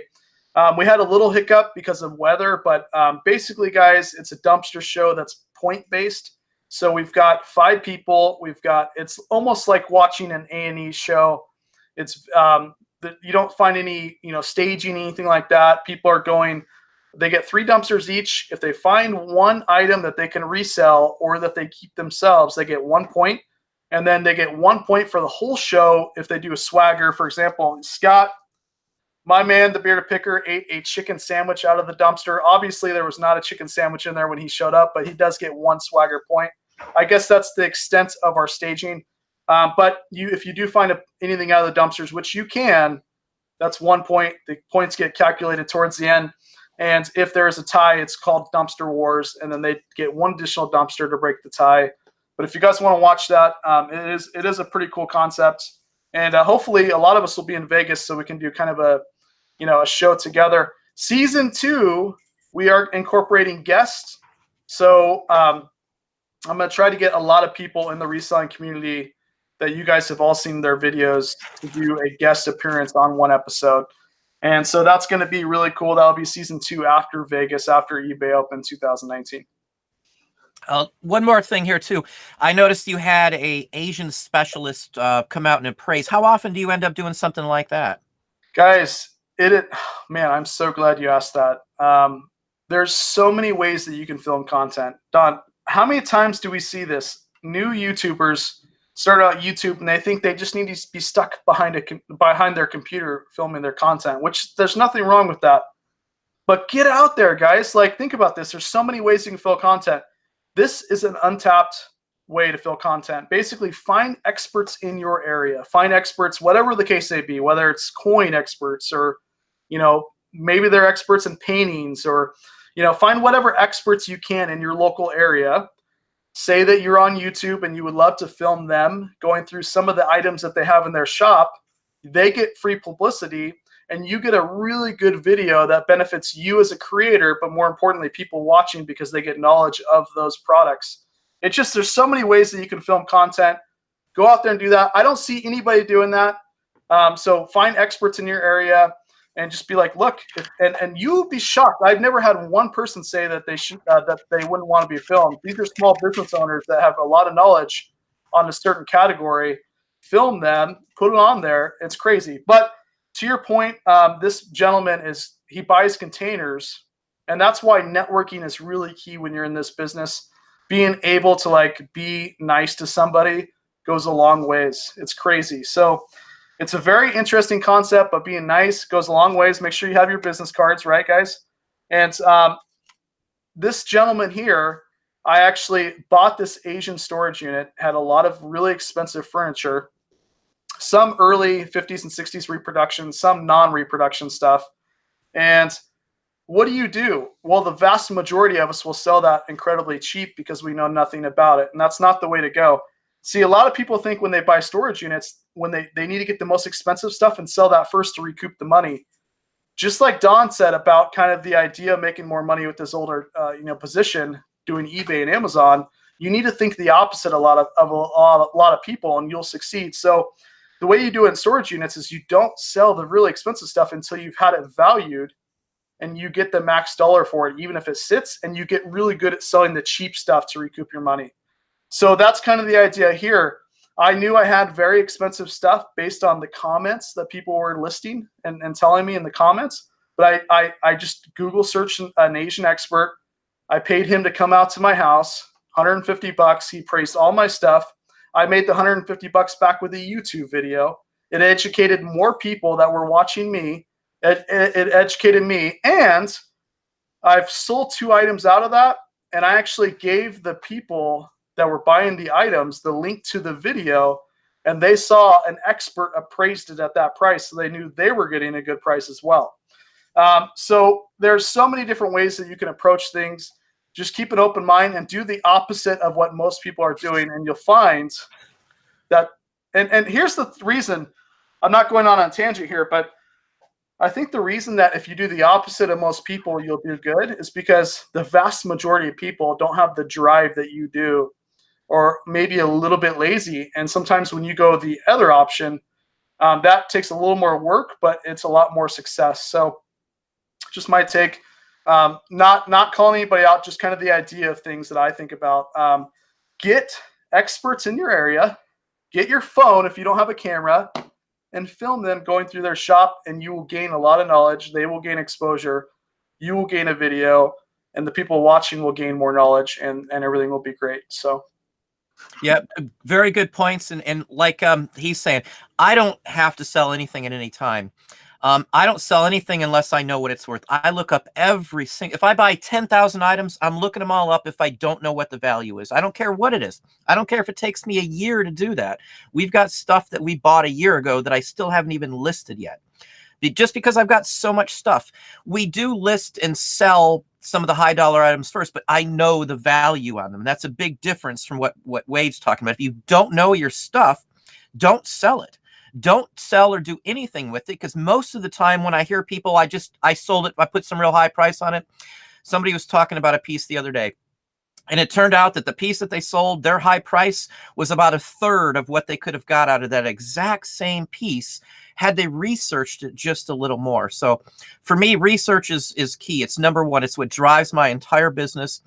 We had a little hiccup because of weather, but basically, guys, it's a dumpster show that's point-based. So we've got 5 people. It's almost like watching an A&E show. It's you don't find any staging, anything like that. People are going. They get 3 dumpsters each. If they find one item that they can resell or that they keep themselves, they get 1 point. And then they get 1 point for the whole show if they do a swagger. For example, Scott, my man, the bearded picker, ate a chicken sandwich out of the dumpster. Obviously, there was not a chicken sandwich in there when he showed up, but he does get 1 swagger point. I guess that's the extent of our staging. But if you do find anything out of the dumpsters, which you can, that's 1 point. The points get calculated towards the end. And if there is a tie, it's called Dumpster Wars, and then they get 1 additional dumpster to break the tie. But if you guys want to watch that, it is a pretty cool concept. And hopefully a lot of us will be in Vegas so we can do kind of a show together. Season 2, we are incorporating guests. So I'm going to try to get a lot of people in the reselling community that you guys have all seen their videos to do a guest appearance on 1 episode. And so that's going to be really cool. That'll be season 2 after Vegas, after eBay Open 2019. One more thing here too. I noticed you had a Asian specialist come out and appraise. How often do you end up doing something like that? Guys, man, I'm so glad you asked that. There's so many ways that you can film content. Don, how many times do we see this? New YouTubers start out YouTube and they think they just need to be stuck behind their computer filming their content, which there's nothing wrong with that. But get out there, guys. Like, think about this. There's so many ways you can film content. This is an untapped way to fill content. Basically, find experts in your area. Find experts, whatever the case may be, whether it's coin experts or, maybe they're experts in paintings or, find whatever experts you can in your local area. Say that you're on YouTube and you would love to film them going through some of the items that they have in their shop. They get free publicity and you get a really good video that benefits you as a creator, but more importantly, people watching because they get knowledge of those products. There's so many ways that you can film content. Go out there and do that. I don't see anybody doing that. So find experts in your area and just be like, look, and you'll be shocked. I've never had one person say that that they wouldn't want to be filmed. These are small business owners that have a lot of knowledge on a certain category. Film them, put it on there. It's crazy. But to your point, this gentleman he buys containers, and that's why networking is really key when you're in this business. Being able to be nice to somebody goes a long ways. It's crazy. So it's a very interesting concept, but being nice goes a long ways. Make sure you have your business cards, right, guys? And this gentleman here, I actually bought this Asian storage unit, had a lot of really expensive furniture, some early 50s and 60s reproduction, some non-reproduction stuff. And what do? Well, the vast majority of us will sell that incredibly cheap because we know nothing about it. And that's not the way to go. See, a lot of people think when they buy storage units, when they need to get the most expensive stuff and sell that first to recoup the money. Just like Don said about kind of the idea of making more money with this older position, doing eBay and Amazon, you need to think the opposite a lot of people and you'll succeed. So the way you do it in storage units is you don't sell the really expensive stuff until you've had it valued and you get the max dollar for it, even if it sits, and you get really good at selling the cheap stuff to recoup your money. So that's kind of the idea here. I knew I had very expensive stuff based on the comments that people were listing and telling me in the comments. But I just Google searched an Asian expert. I paid him to come out to my house, $150. He praised all my stuff. I made the $150 back with a YouTube video. It educated more people that were watching me. It educated me, and I've sold 2 items out of that, and I actually gave the people that were buying the items the link to the video, and they saw an expert appraised it at that price, so they knew they were getting a good price as well. So there's so many different ways that you can approach things. Just keep an open mind and do the opposite of what most people are doing, and you'll find that. And here's the reason. I'm not going on a tangent here, but I think the reason that if you do the opposite of most people, you'll do good is because the vast majority of people don't have the drive that you do, or maybe a little bit lazy. And sometimes when you go the other option, that takes a little more work, but it's a lot more success. So just my take, not calling anybody out, just kind of the idea of things that I think about. Get experts in your area, get your phone if you don't have a camera, and film them going through their shop, and you will gain a lot of knowledge. They will gain exposure. You will gain a video, and the people watching will gain more knowledge, and everything will be great. So, yeah, very good points. And like he's saying, I don't have to sell anything at any time. I don't sell anything unless I know what it's worth. I look up every single, if I buy 10,000 items, I'm looking them all up if I don't know what the value is. I don't care what it is. I don't care if it takes me a year to do that. We've got stuff that we bought a year ago that I still haven't even listed yet. Just because I've got so much stuff. We do list and sell some of the high dollar items first, but I know the value on them. That's a big difference from what Wade's talking about. If you don't know your stuff, don't sell it. Don't sell or do anything with it, because most of the time when I hear people, I sold it, I put some real high price on it. Somebody was talking about a piece the other day, and it turned out that the piece that they sold, their high price was about 1/3 of what they could have got out of that exact same piece had they researched it just a little more. So for me, research is key. It's number one. It's what drives my entire business.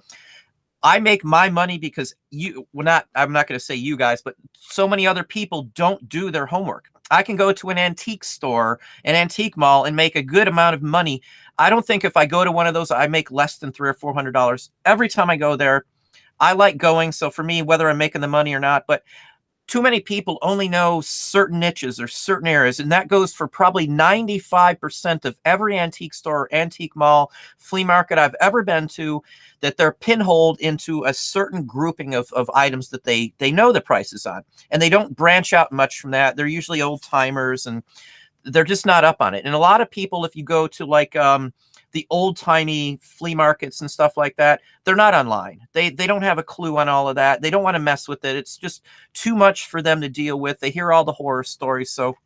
I make my money because I'm not going to say you guys, but so many other people don't do their homework. I can go to an antique store, an antique mall, and make a good amount of money. I don't think if I go to one of those, I make less than $300 or $400 every time I go there. I like going. So for me, whether I'm making the money or not, but too many people only know certain niches or certain areas, and that goes for probably 95% of every antique store, antique mall, flea market I've ever been to, that they're pinholed into a certain grouping of items that they know the prices on, and they don't branch out much from that. They're usually old timers, and they're just not up on it. And a lot of people, if you go to like the old timey flea markets and stuff like that, they're not online. They don't have a clue on all of that. They don't want to mess with it. It's just too much for them to deal with. They hear all the horror stories. So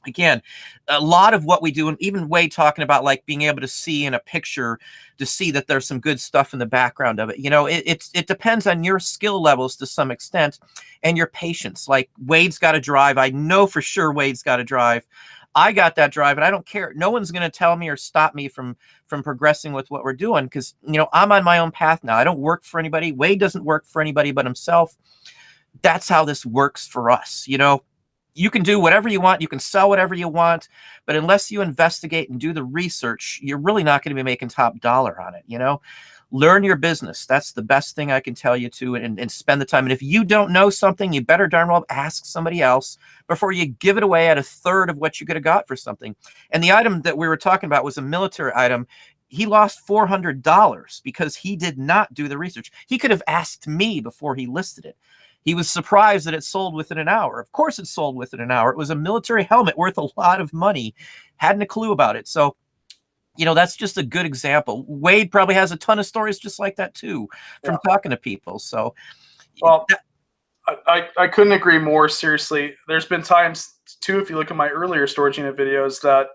again, a lot of what we do, and even Wade talking about like being able to see in a picture to see that there's some good stuff in the background of it. You know, it depends on your skill levels to some extent and your patience. Like Wade's got to drive. I know for sure Wade's got to drive. I got that drive, and I don't care. No one's going to tell me or stop me from progressing with what we're doing, because, you know, I'm on my own path now. I don't work for anybody. Wade doesn't work for anybody but himself. That's how this works for us. You know, you can do whatever you want. You can sell whatever you want, but unless you investigate and do the research, you're really not going to be making top dollar on it. You know, learn your business. That's the best thing I can tell you to, and spend the time. And if you don't know something, you better darn well ask somebody else before you give it away at 1/3 of what you could have got for something. And the item that we were talking about was a military item. He lost $400 because he did not do the research. He could have asked me before he listed it. He was surprised that it sold within an hour. Of course it sold within an hour. It was a military helmet worth a lot of money. Hadn't a clue about it. So, you know, that's just a good example. Wade probably has a ton of stories just like that too, from talking to people. So, well, I couldn't agree more. Seriously, there's been times too, if you look at my earlier storage unit videos, that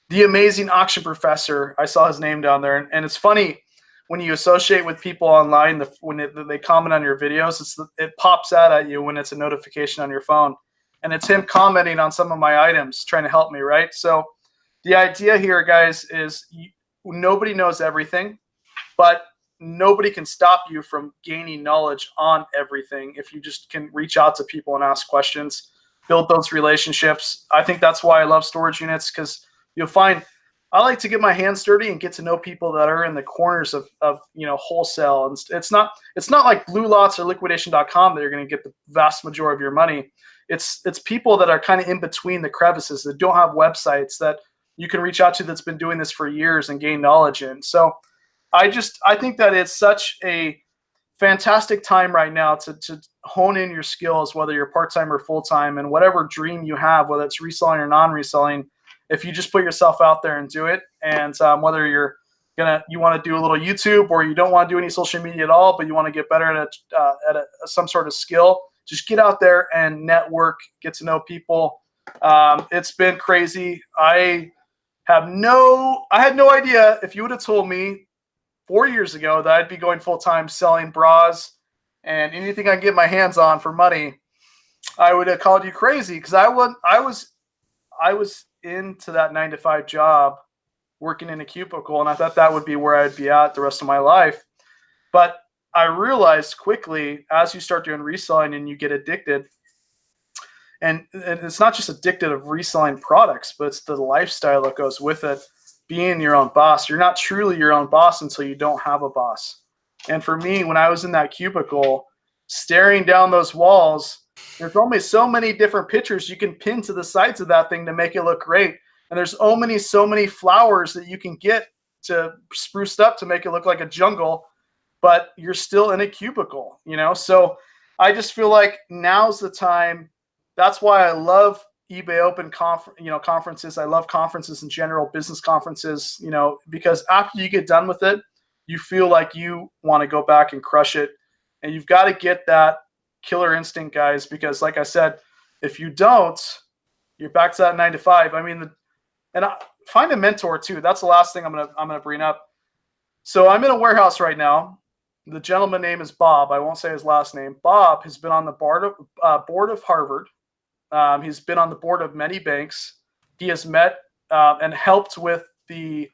the amazing auction professor, I saw his name down there, and it's funny when you associate with people online, when they comment on your videos, it pops out at you when it's a notification on your phone. and it's him commenting on some of my items, trying to help me, right? So the idea here, guys, is nobody knows everything, but nobody can stop you from gaining knowledge on everything if you just can reach out to people and ask questions, build those relationships. I think that's why I love storage units, because you'll find I like to get my hands dirty and get to know people that are in the corners of wholesale. And it's not like Blue Lots or liquidation.com that you're going to get the vast majority of your money. It's people that are kind of in between the crevices, that don't have websites, that you can reach out to, that's been doing this for years and gain knowledge in. So I think that it's such a fantastic time right now to hone in your skills, whether you're part-time or full-time, and whatever dream you have, whether it's reselling or non-reselling. If you just put yourself out there and do it, and whether you want to do a little YouTube, or you don't want to do any social media at all, but you want to get better at some sort of skill, just get out there and network, get to know people. It's been crazy. I had no idea, if you would have told me 4 years ago that I'd be going full-time selling bras and anything I can get my hands on for money, I would have called you crazy, because I was into that 9-to-5 job, working in a cubicle, and I thought that would be where I'd be at the rest of my life. But I realized quickly, as you start doing reselling and you get addicted, and it's not just addicted of reselling products, but it's the lifestyle that goes with it, being your own boss. You're not truly your own boss until you don't have a boss. And for me, when I was in that cubicle, staring down those walls, there's only so many different pictures you can pin to the sides of that thing to make it look great. And there's so many flowers that you can get to spruce up to make it look like a jungle, but you're still in a cubicle, So I just feel like now's the time. That's why I love eBay Open conferences. I love conferences in general, business conferences, because after you get done with it, you feel like you want to go back and crush it. And you've got to get that killer instinct, guys, because like I said, if you don't, you're back to that 9-to-5. I mean, find a mentor too. That's the last thing I'm gonna bring up. So I'm in a warehouse right now. The gentleman name is Bob. I won't say his last name. Bob has been on the board of Harvard. He's been on the board of many banks. He has met and helped with the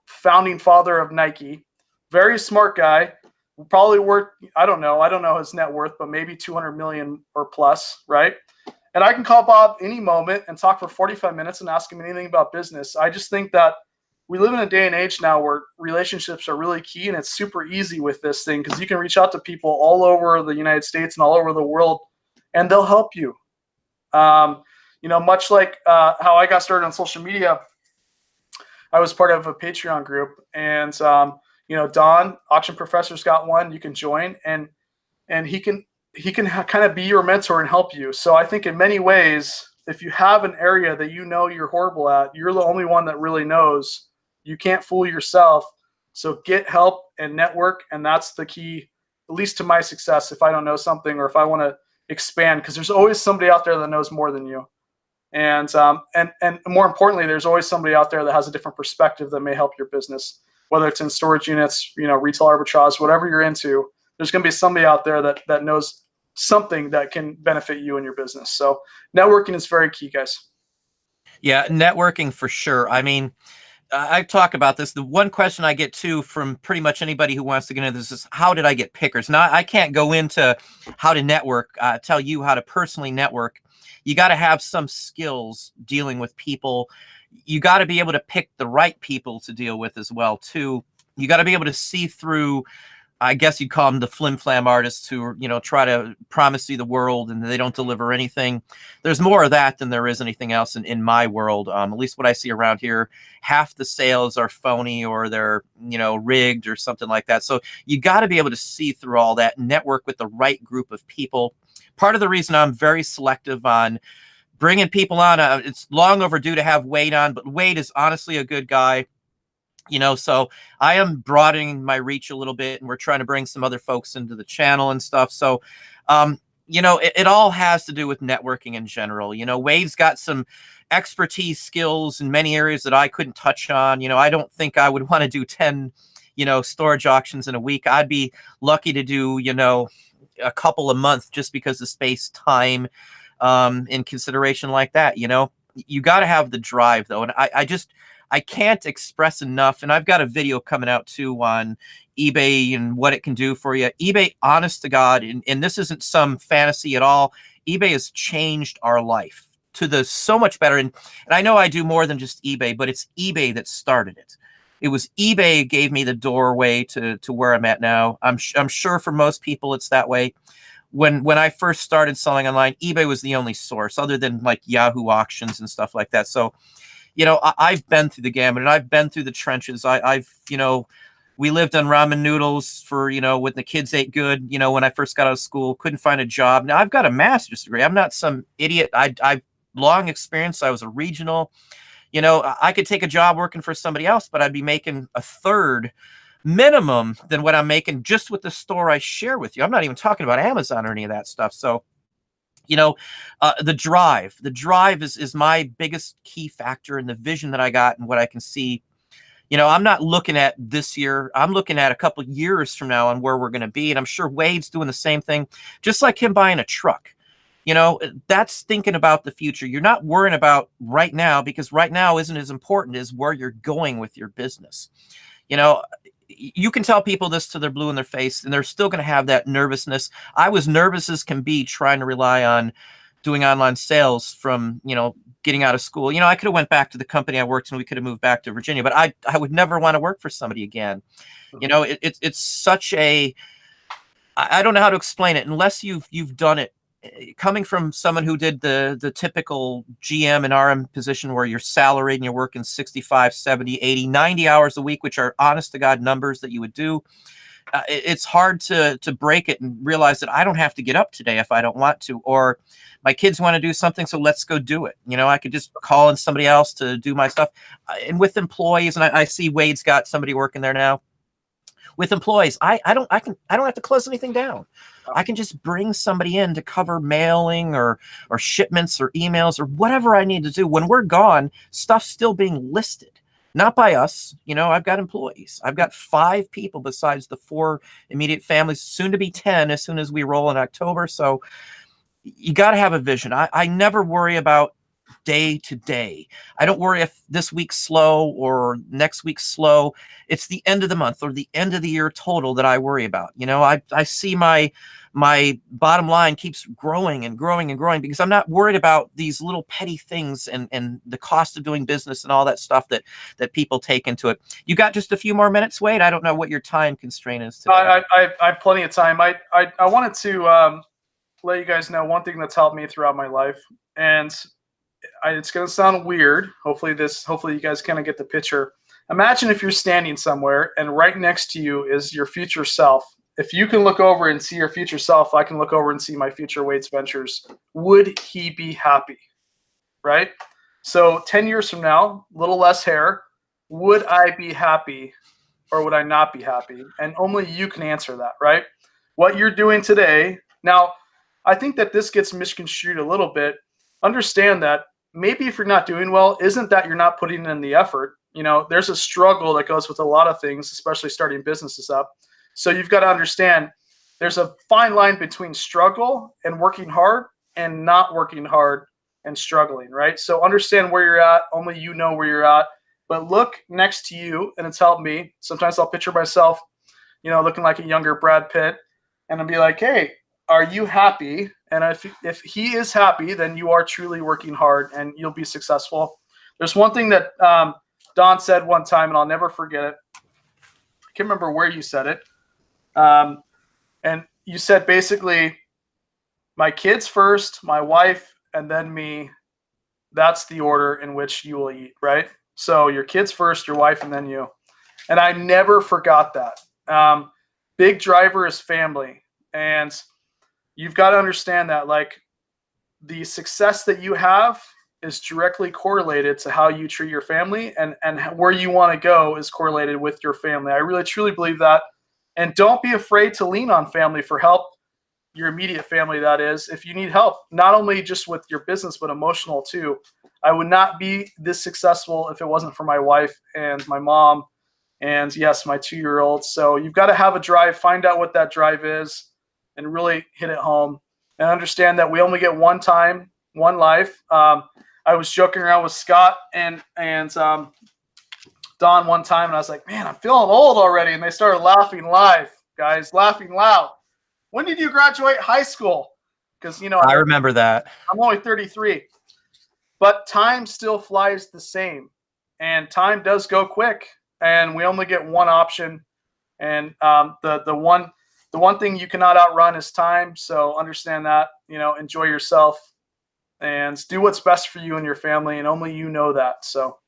founding father of Nike. Very smart guy. Probably worth, I don't know his net worth, but maybe 200 million or plus, right? And I can call Bob any moment and talk for 45 minutes and ask him anything about business. I just think that we live in a day and age now where relationships are really key, and it's super easy with this thing, because you can reach out to people all over the United States and all over the world, and they'll help you. Much like how I got started on social media, I was part of a Patreon group, and Don, Auction Professor's got one. You can join, and he can kind of be your mentor and help you. So I think in many ways, if you have an area that you're horrible at, you're the only one that really knows. You can't fool yourself. So get help and network, and that's the key, at least to my success. If I don't know something, or if I want to expand, because there's always somebody out there that knows more than you. And more importantly, there's always somebody out there that has a different perspective that may help your business. Whether it's in storage units, retail arbitrage, whatever you're into, there's going to be somebody out there that knows something that can benefit you and your business. So networking is very key, guys. Yeah, networking for sure. I mean, I've talked about this. The one question I get too from pretty much anybody who wants to get into this is, how did I get pickers? Now, I can't go into how to network, tell you how to personally network. You got to have some skills dealing with people. You got to be able to pick the right people to deal with as well, too. You got to be able to see through, I guess you'd call them the flim-flam artists who, try to promise you the world and they don't deliver anything. There's more of that than there is anything else in my world. At least what I see around here, half the sales are phony, or they're, rigged or something like that. So you got to be able to see through all that, network with the right group of people. Part of the reason I'm very selective on bringing people on, it's long overdue to have Wade on, but Wade is honestly a good guy. So I am broadening my reach a little bit, and we're trying to bring some other folks into the channel and stuff. So, it all has to do with networking in general. Wade's got some expertise skills in many areas that I couldn't touch on. I don't think I would want to do 10, storage auctions in a week. I'd be lucky to do, a couple a month, just because of space, time, in consideration like that. You know, you got to have the drive though. And I can't express enough. And I've got a video coming out too on eBay and what it can do for you. eBay, honest to God, and this isn't some fantasy at all. eBay has changed our life to the so much better. And I know I do more than just eBay, but it's eBay that started it. It was eBay gave me the doorway to where I'm at now. I'm sure for most people it's that way. When I first started selling online, eBay was the only source other than like Yahoo auctions and stuff like that. So, you know, I've been through the gamut and I've been through the trenches. I've, you know, we lived on ramen noodles for, you know, when the kids ate good, you know, when I first got out of school, couldn't find a job. Now I've got a master's degree. I'm not some idiot. I've long experience. I was a regional, you know, I could take a job working for somebody else, but I'd be making a third minimum than what I'm making just with the store I share with you. I'm not even talking about Amazon or any of that stuff. So, you know, the drive is my biggest key factor in the vision that I got and what I can see. You know, I'm not looking at this year. I'm looking at a couple of years from now on where we're going to be. And I'm sure Wade's doing the same thing, just like him buying a truck. You know, that's thinking about the future. You're not worrying about right now because right now isn't as important as where you're going with your business. You know, you can tell people this till they're blue in their face and they're still going to have that nervousness. I was nervous as can be trying to rely on doing online sales from, you know, getting out of school. You know, I could have went back to the company I worked in. We could have moved back to Virginia, but I would never want to work for somebody again. You know, it's such a, I don't know how to explain it unless you've done it. Coming from someone who did the typical GM and RM position where you're salaried and you're working 65, 70, 80, 90 hours a week, which are honest to God numbers that you would do. It's hard to break it and realize that I don't have to get up today if I don't want to, or my kids want to do something, so let's go do it. You know, I could just call in somebody else to do my stuff. And with employees, and I see Wade's got somebody working there now. With employees, I don't have to close anything down. I can just bring somebody in to cover mailing or shipments or emails or whatever I need to do. When we're gone, stuff's still being listed. Not by us. You know, I've got employees. I've got 5 people besides the 4 immediate families, soon to be 10 as soon as we roll in October. So you got to have a vision. I never worry about day to day. I don't worry if this week's slow or next week's slow. It's the end of the month or the end of the year total that I worry about. You know, I see my bottom line keeps growing and growing and growing because I'm not worried about these little petty things and the cost of doing business and all that stuff that people take into it. You got just a few more minutes, Wade? I don't know what your time constraint is today. I have plenty of time. I wanted to let you guys know one thing that's helped me throughout my life, and it's going to sound weird. Hopefully you guys kind of get the picture. Imagine if you're standing somewhere and right next to you is your future self. If you can look over and see your future self, I can look over and see my future Wade's Ventures. Would he be happy? Right? So 10 years from now, a little less hair, would I be happy or would I not be happy? And only you can answer that, right? What you're doing today. Now, I think that this gets misconstrued a little bit. Understand that maybe if you're not doing well, isn't that you're not putting in the effort. You know, there's a struggle that goes with a lot of things, especially starting businesses up. So you've got to understand there's a fine line between struggle and working hard and not working hard and struggling, right? So understand where you're at. Only you know where you're at. But look next to you, and it's helped me. Sometimes I'll picture myself, you know, looking like a younger Brad Pitt, and I'll be like, hey, are you happy? And if he is happy, then you are truly working hard and you'll be successful. There's one thing that Don said one time, and I'll never forget it. I can't remember where you said it. And you said basically, my kids first, my wife, and then me. That's the order in which you will eat, right? So your kids first, your wife, and then you. And I never forgot that. Big driver is family. And you've got to understand that, like, the success that you have is directly correlated to how you treat your family, and where you want to go is correlated with your family. I really, truly believe that. And don't be afraid to lean on family for help, your immediate family, that is, if you need help, not only just with your business, but emotional too. I would not be this successful if it wasn't for my wife and my mom and, yes, my 2-year-old. So you've got to have a drive, find out what that drive is, and really hit it home. and understand that we only get one time, one life. I was joking around with Scott and Don one time, and I was like, man, I'm feeling old already. And they started laughing live, guys, laughing loud. When did you graduate high school? Because, you know, I remember that. I'm only 33. But time still flies the same. And time does go quick. And we only get one option. And the one thing you cannot outrun is time. So understand that, you know, enjoy yourself and do what's best for you and your family. And only you know that. So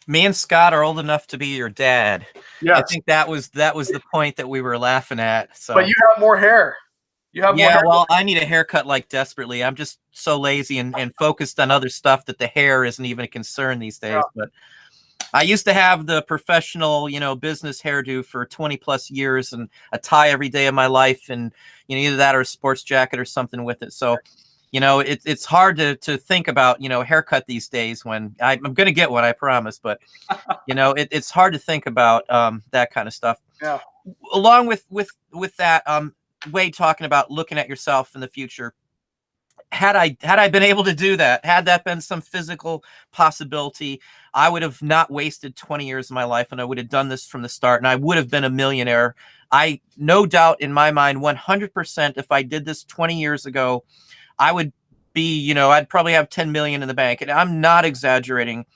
me and Scott are old enough to be your dad. yes. I think that was the point that we were laughing at. So, but you have more hair. You have more hair. Well, I need a haircut like desperately. I'm just so lazy and focused on other stuff that the hair isn't even a concern these days. Yeah. But I used to have the professional, you know, business hairdo for 20 plus years and a tie every day of my life, and you know, either that or a sports jacket or something with it. So, you know, it's hard to think about, you know, haircut these days when I'm going to get one, I promise. But, you know, it's hard to think about that kind of stuff. Yeah. Along with that, Wade talking about looking at yourself in the future. Had I been able to do that, had that been some physical possibility, I would have not wasted 20 years of my life, and I would have done this from the start, and I would have been a millionaire. I, no doubt in my mind, 100%, if I did this 20 years ago, I would be, you know, I'd probably have 10 million in the bank. And I'm not exaggerating.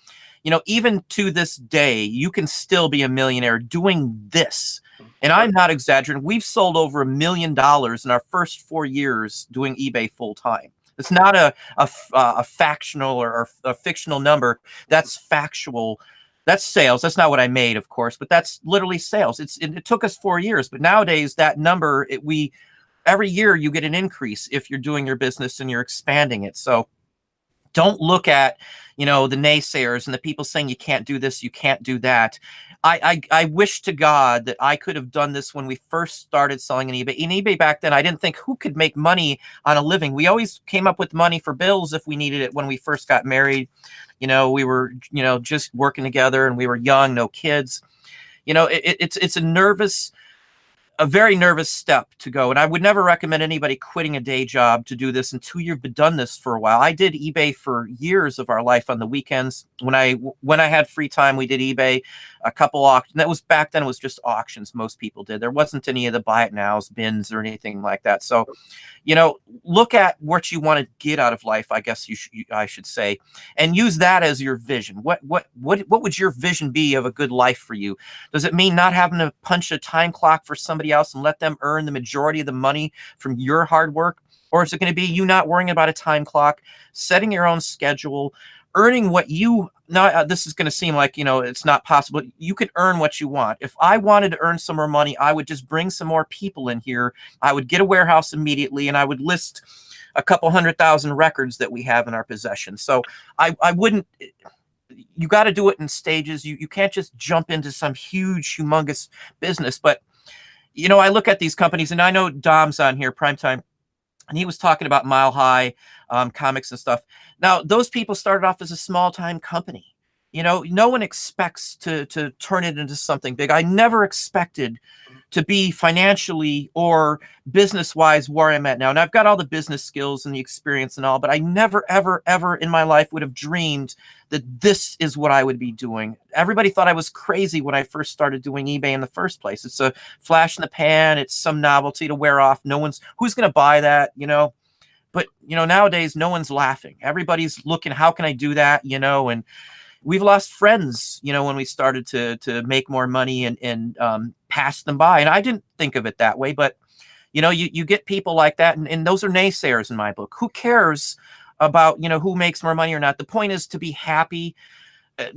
You know, even to this day, you can still be a millionaire doing this. And I'm not exaggerating. We've sold over $1 million in our first 4 years doing eBay full time. It's not a factional or a fictional number. That's factual. That's sales. That's not what I made, of course, but that's literally sales. It took us 4 years, but nowadays that number, every year you get an increase if you're doing your business and you're expanding it. So don't look at, you know, the naysayers and the people saying you can't do this, you can't do that. I wish to God that I could have done this when we first started selling in eBay. In eBay back then, I didn't think who could make money on a living. We always came up with money for bills if we needed it when we first got married. You know, we were, you know, just working together and we were young, no kids. You know, it's a very nervous step to go. And I would never recommend anybody quitting a day job to do this until you've done this for a while. I did eBay for years of our life on the weekends. When I had free time, we did eBay, a couple auctions. That was back then, it was just auctions. Most people did. There wasn't any of the buy it nows, bins or anything like that. So, you know, look at what you want to get out of life, I guess I should say, and use that as your vision. What would your vision be of a good life for you? Does it mean not having to punch a time clock for somebody else and let them earn the majority of the money from your hard work? Or is it going to be you not worrying about a time clock, setting your own schedule, earning what you, now this is going to seem like, you know, it's not possible. You can earn what you want. If I wanted to earn some more money, I would just bring some more people in here. I would get a warehouse immediately and I would list a couple 100,000 records that we have in our possession. So I wouldn't, you got to do it in stages. You can't just jump into some huge, humongous business. But, you know, I look at these companies, and I know Dom's on here, Primetime, and he was talking about Mile High comics and stuff. Now, those people started off as a small-time company. You know, no one expects to turn it into something big. I never expected to be financially or business-wise where I'm at now. And I've got all the business skills and the experience and all, but I never, ever, ever in my life would have dreamed that this is what I would be doing. Everybody thought I was crazy when I first started doing eBay in the first place. It's a flash in the pan. It's some novelty to wear off. Who's going to buy that, you know? But, you know, nowadays, no one's laughing. Everybody's looking, how can I do that, you know? And we've lost friends, you know, when we started to make more money and pass them by. And I didn't think of it that way, but, you know, you get people like that. And those are naysayers in my book. Who cares about, you know, who makes more money or not? The point is to be happy.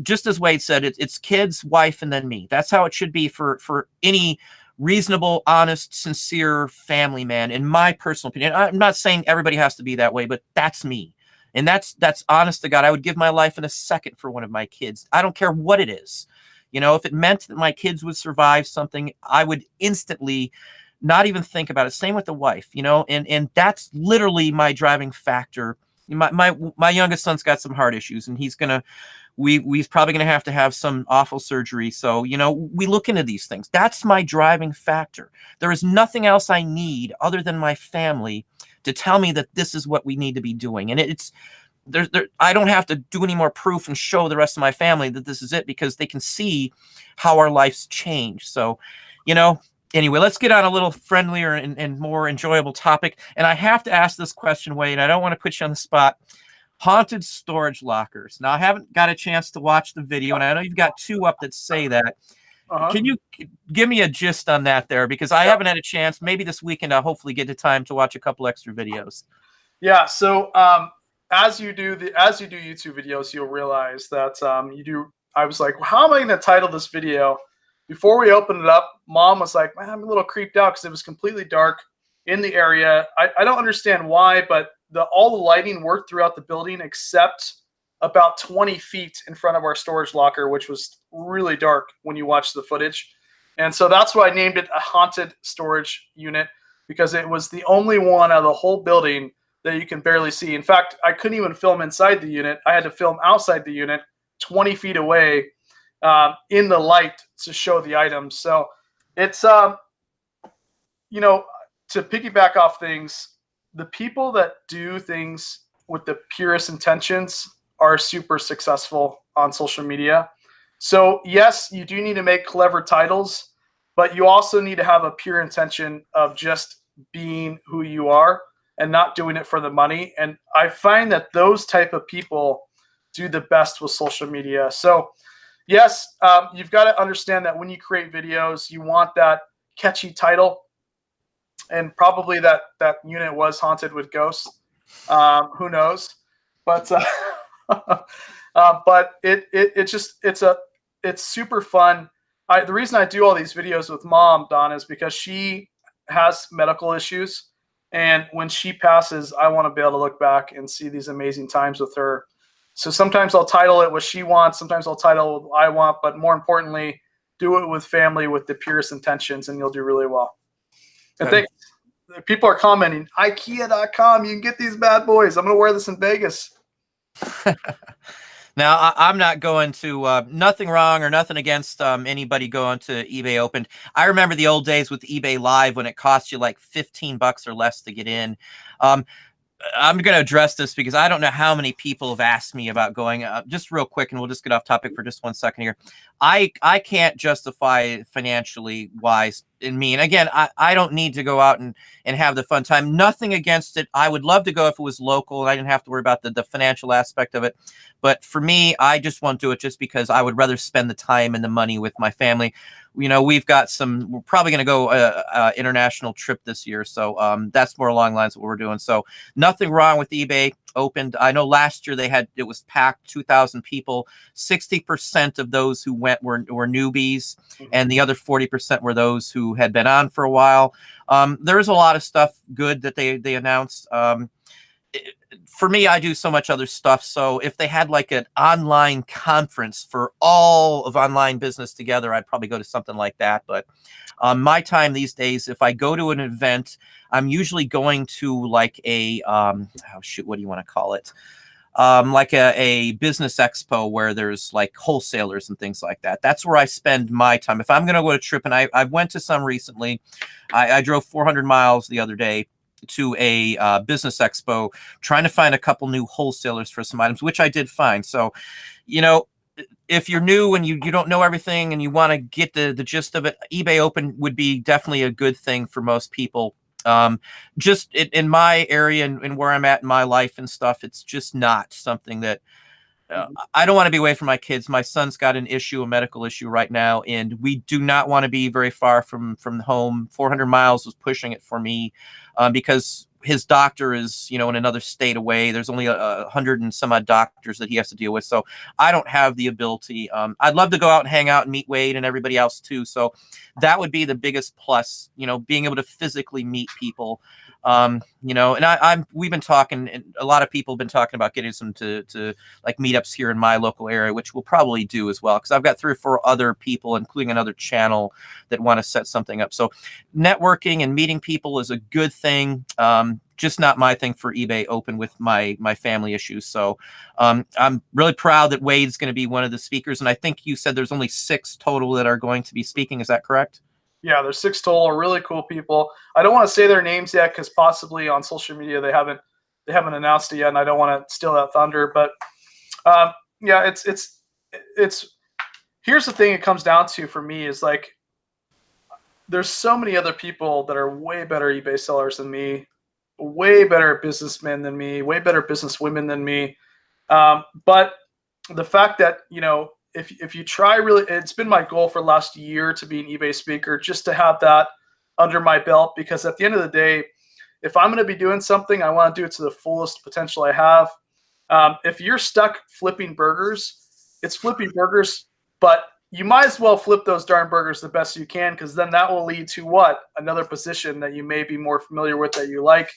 Just as Wade said, it's kids, wife, and then me. That's how it should be for any reasonable, honest, sincere family man, in my personal opinion. I'm not saying everybody has to be that way, but that's me. And that's honest to God. I would give my life in a second for one of my kids. I don't care what it is. You know, if it meant that my kids would survive something, I would instantly not even think about it. Same with the wife, you know, and that's literally my driving factor. My youngest son's got some heart issues, and he's probably gonna have some awful surgery. So, you know, we look into these things. That's my driving factor. There is nothing else I need other than my family to tell me that this is what we need to be doing. And it's I don't have to do any more proof and show the rest of my family that this is it, because they can see how our lives change. So, anyway, let's get on a little friendlier and more enjoyable topic. And I have to ask this question, Wade. I don't want to put you on the spot. Haunted storage lockers. Now, I haven't got a chance to watch the video, and I know you've got 2 up that say that. Can you give me a gist on that there? Because I haven't had a chance. Maybe this weekend I'll hopefully get the time to watch a couple extra videos. Yeah. So as you do YouTube videos, you'll realize that I was like, well, how am I going to title this video? Before we opened it up, Mom was like, man, I'm a little creeped out because it was completely dark in the area. I don't understand why, but all the lighting worked throughout the building except about 20 feet in front of our storage locker, which was really dark when you watch the footage. And so that's why I named it a haunted storage unit, because it was the only one out of the whole building that you can barely see. In fact, I couldn't even film inside the unit. I had to film outside the unit 20 feet away in the light to show the items. So it's, to piggyback off things, the people that do things with the purest intentions are super successful on social media. So yes, you do need to make clever titles, but you also need to have a pure intention of just being who you are and not doing it for the money. And I find that those type of people do the best with social media. So yes, you've got to understand that when you create videos, you want that catchy title. And probably that unit was haunted with ghosts. Who knows? But but it's super fun. The reason I do all these videos with Mom, Don, is because she has medical issues, and when she passes, I want to be able to look back and see these amazing times with her. So sometimes I'll title it what she wants, sometimes I'll title it what I want, but more importantly, do it with family with the purest intentions, and you'll do really well. I think people are commenting, IKEA.com, you can get these bad boys. I'm going to wear this in Vegas. Now, I'm not going to, nothing wrong or nothing against anybody going to eBay Opened. I remember the old days with eBay Live when it cost you like $15 or less to get in. I'm going to address this because I don't know how many people have asked me about going, just real quick, and we'll just get off topic for just 1 second here. I can't justify financially wise in me. And again, I don't need to go out and have the fun time. Nothing against it. I would love to go if it was local and I didn't have to worry about the financial aspect of it. But for me, I just won't do it just because I would rather spend the time and the money with my family. We've got we're probably going to go international trip this year. So that's more along the lines of what we're doing. So nothing wrong with eBay Opened. I know last year it was packed, 2,000 people. 60% of those who went were newbies, and the other 40% were those who had been on for a while. There is a lot of stuff good that they announced. For me, I do so much other stuff. So if they had like an online conference for all of online business together, I'd probably go to something like that. But my time these days, if I go to an event, I'm usually going to like a, what do you want to call it? Like a business expo where there's like wholesalers and things like that. That's where I spend my time. If I'm going to go to a trip, and I went to some recently, I drove 400 miles the other day to a business expo trying to find a couple new wholesalers for some items, which I did find. So, if you're new and you don't know everything and you want to get the gist of it, eBay Open would be definitely a good thing for most people. Just in my area and where I'm at in my life and stuff, it's just not something that I don't want to be away from my kids. My son's got a medical issue right now, and we do not want to be very far from home. 400 miles was pushing it for me because his doctor is, in another state away. There's only 100 and some odd doctors that he has to deal with. So I don't have the ability. I'd love to go out and hang out and meet Wade and everybody else too. So that would be the biggest plus, being able to physically meet people. And we've been talking, and a lot of people have been talking about getting some to like meetups here in my local area, which we'll probably do as well. Cause I've got 3 or 4 other people, including another channel, that want to set something up. So networking and meeting people is a good thing. Just not my thing for eBay Open with my family issues. So I'm really proud that Wade's going to be one of the speakers. And I think you said there's only 6 total that are going to be speaking. Is that correct? Yeah, there's 6 total, really cool people. I don't want to say their names yet because possibly on social media they haven't announced it yet, and I don't want to steal that thunder. But yeah, it's here's the thing it comes down to for me is like there's so many other people that are way better eBay sellers than me, way better businessmen than me, way better businesswomen than me. But the fact that, you know, if you try really, it's been my goal for the last year to be an eBay speaker, just to have that under my belt, because at the end of the day, if I'm going to be doing something, I want to do it to the fullest potential I have. If you're stuck flipping burgers, it's flipping burgers, but you might as well flip those darn burgers the best you can, because then that will lead to what? Another position that you may be more familiar with that you like.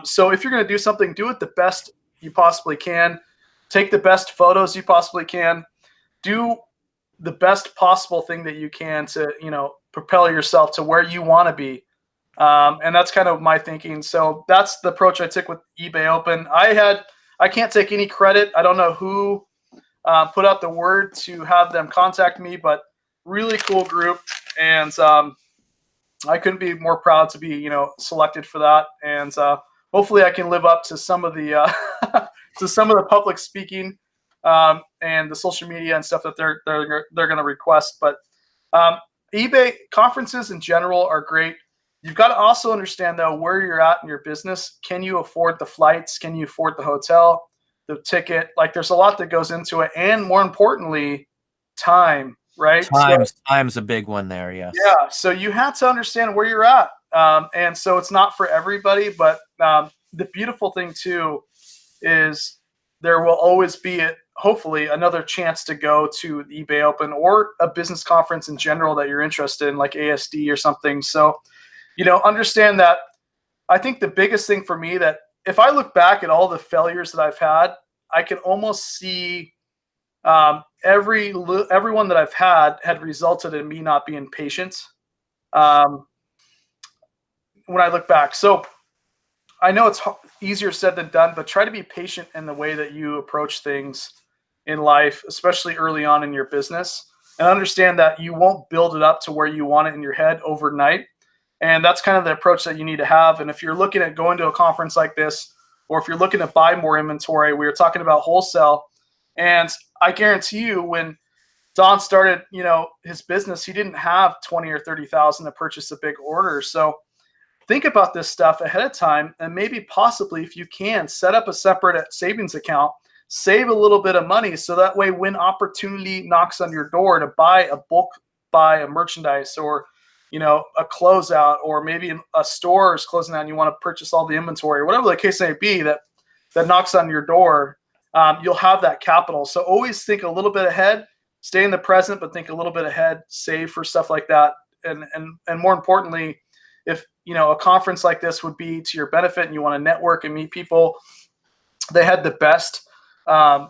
So if you're going to do something, do it the best you possibly can. Take the best photos you possibly can. Do the best possible thing that you can to, you know, propel yourself to where you want to be. And that's kind of my thinking. So that's the approach I took with eBay Open. I can't take any credit. I don't know who put out the word to have them contact me, but really cool group. And I couldn't be more proud to be, you know, selected for that. And hopefully I can live up to some of the to some of the public speaking and the social media and stuff that they're going to request. But eBay conferences in general are great. You've got to also understand, though, where you're at in your business. Can you afford the flights? Can you afford the hotel, the ticket? Like, there's a lot that goes into it. And more importantly, time, right? Time's a big one there, yes. Yeah, so you have to understand where you're at. And so it's not for everybody, but the beautiful thing, too, is there will always be, hopefully, another chance to go to the eBay Open or a business conference in general that you're interested in, like ASD or something. So, you know, understand that. I think the biggest thing for me, that if I look back at all the failures that I've had, I can almost see everyone that I've had resulted in me not being patient when I look back. So I know it's easier said than done, but try to be patient in the way that you approach things in life, especially early on in your business, and understand that you won't build it up to where you want it in your head overnight. And that's kind of the approach that you need to have. And if you're looking at going to a conference like this, or if you're looking to buy more inventory, we were talking about wholesale. And I guarantee you, when Don started, you know, his business, he didn't have 20 or 30,000 to purchase a big order. So think about this stuff ahead of time, and maybe possibly, if you can, set up a separate savings account, save a little bit of money, so that way when opportunity knocks on your door to buy a bulk buy of merchandise, or, you know, a closeout, or maybe a store is closing out and you want to purchase all the inventory, or whatever the case may be, that knocks on your door, you'll have that capital. So always think a little bit ahead, stay in the present, but think a little bit ahead, save for stuff like that. And more importantly, if, you know, a conference like this would be to your benefit and you want to network and meet people, they had the best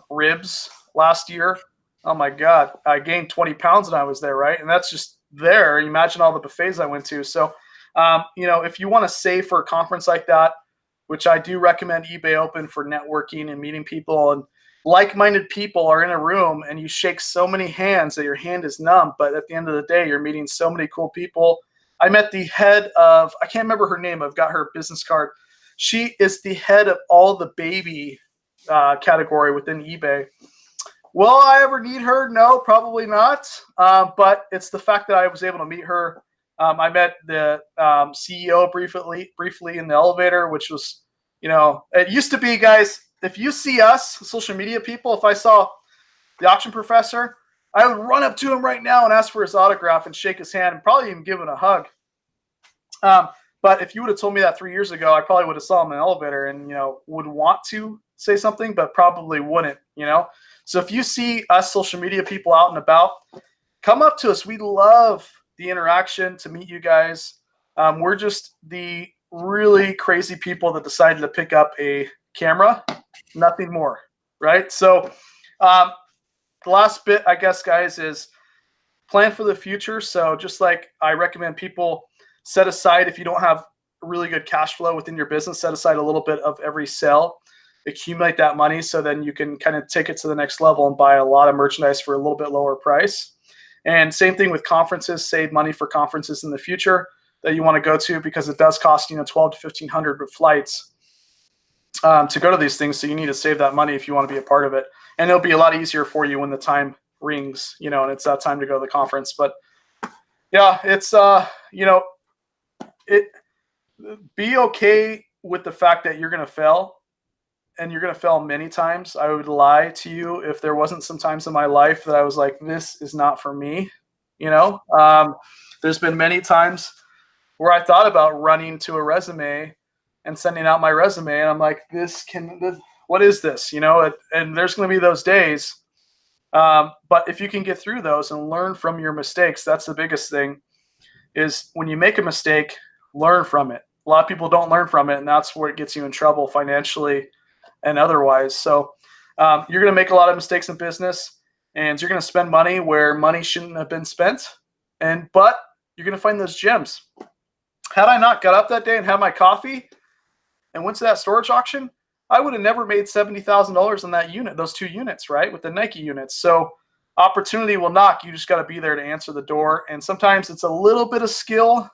ribs last year. Oh my God, I gained 20 pounds when I was there, right? And that's just there. Imagine all the buffets I went to. So, you know, if you want to save for a conference like that, which I do recommend eBay Open for networking and meeting people, and like-minded people are in a room and you shake so many hands that your hand is numb. But at the end of the day, you're meeting so many cool people. I met the head of, I can't remember her name. I've got her business card. She is the head of all the baby category within eBay. Will I ever need her? No, probably not. But it's the fact that I was able to meet her. I met the CEO briefly in the elevator, which was, you know, it used to be, guys, if you see us, social media people, if I saw the auction professor, I would run up to him right now and ask for his autograph and shake his hand and probably even give him a hug. But if you would have told me that 3 years ago, I probably would have saw him in the elevator and, you know, would want to say something, but probably wouldn't, you know? So if you see us social media people out and about, come up to us. We love the interaction, to meet you guys. We're just the really crazy people that decided to pick up a camera, nothing more, right? So the last bit, I guess, guys, is plan for the future. So just like I recommend people set aside, if you don't have really good cash flow within your business, set aside a little bit of every sale, accumulate that money, so then you can kind of take it to the next level and buy a lot of merchandise for a little bit lower price. And same thing with conferences. Save money for conferences in the future that you want to go to, because it does cost, 12 to 1500 with flights to go to these things. So you need to save that money if you want to be a part of it. And it'll be a lot easier for you when the time rings, and it's that time to go to the conference. But yeah, it's, be okay with the fact that you're going to fail, and you're going to fail many times. I would lie to you if there wasn't some times in my life that I was like, this is not for me. There's been many times where I thought about running to a resume and sending out my resume, and I'm like, what is this? And there's going to be those days. But if you can get through those and learn from your mistakes, that's the biggest thing, is when you make a mistake, learn from it. A lot of people don't learn from it, and that's where it gets you in trouble financially and otherwise. So you're going to make a lot of mistakes in business, and you're going to spend money where money shouldn't have been spent. But you're going to find those gems. Had I not got up that day and had my coffee and went to that storage auction, I would have never made $70,000 on that unit, those 2 units, right? With the Nike units. So opportunity will knock. You just got to be there to answer the door. And sometimes it's a little bit of skill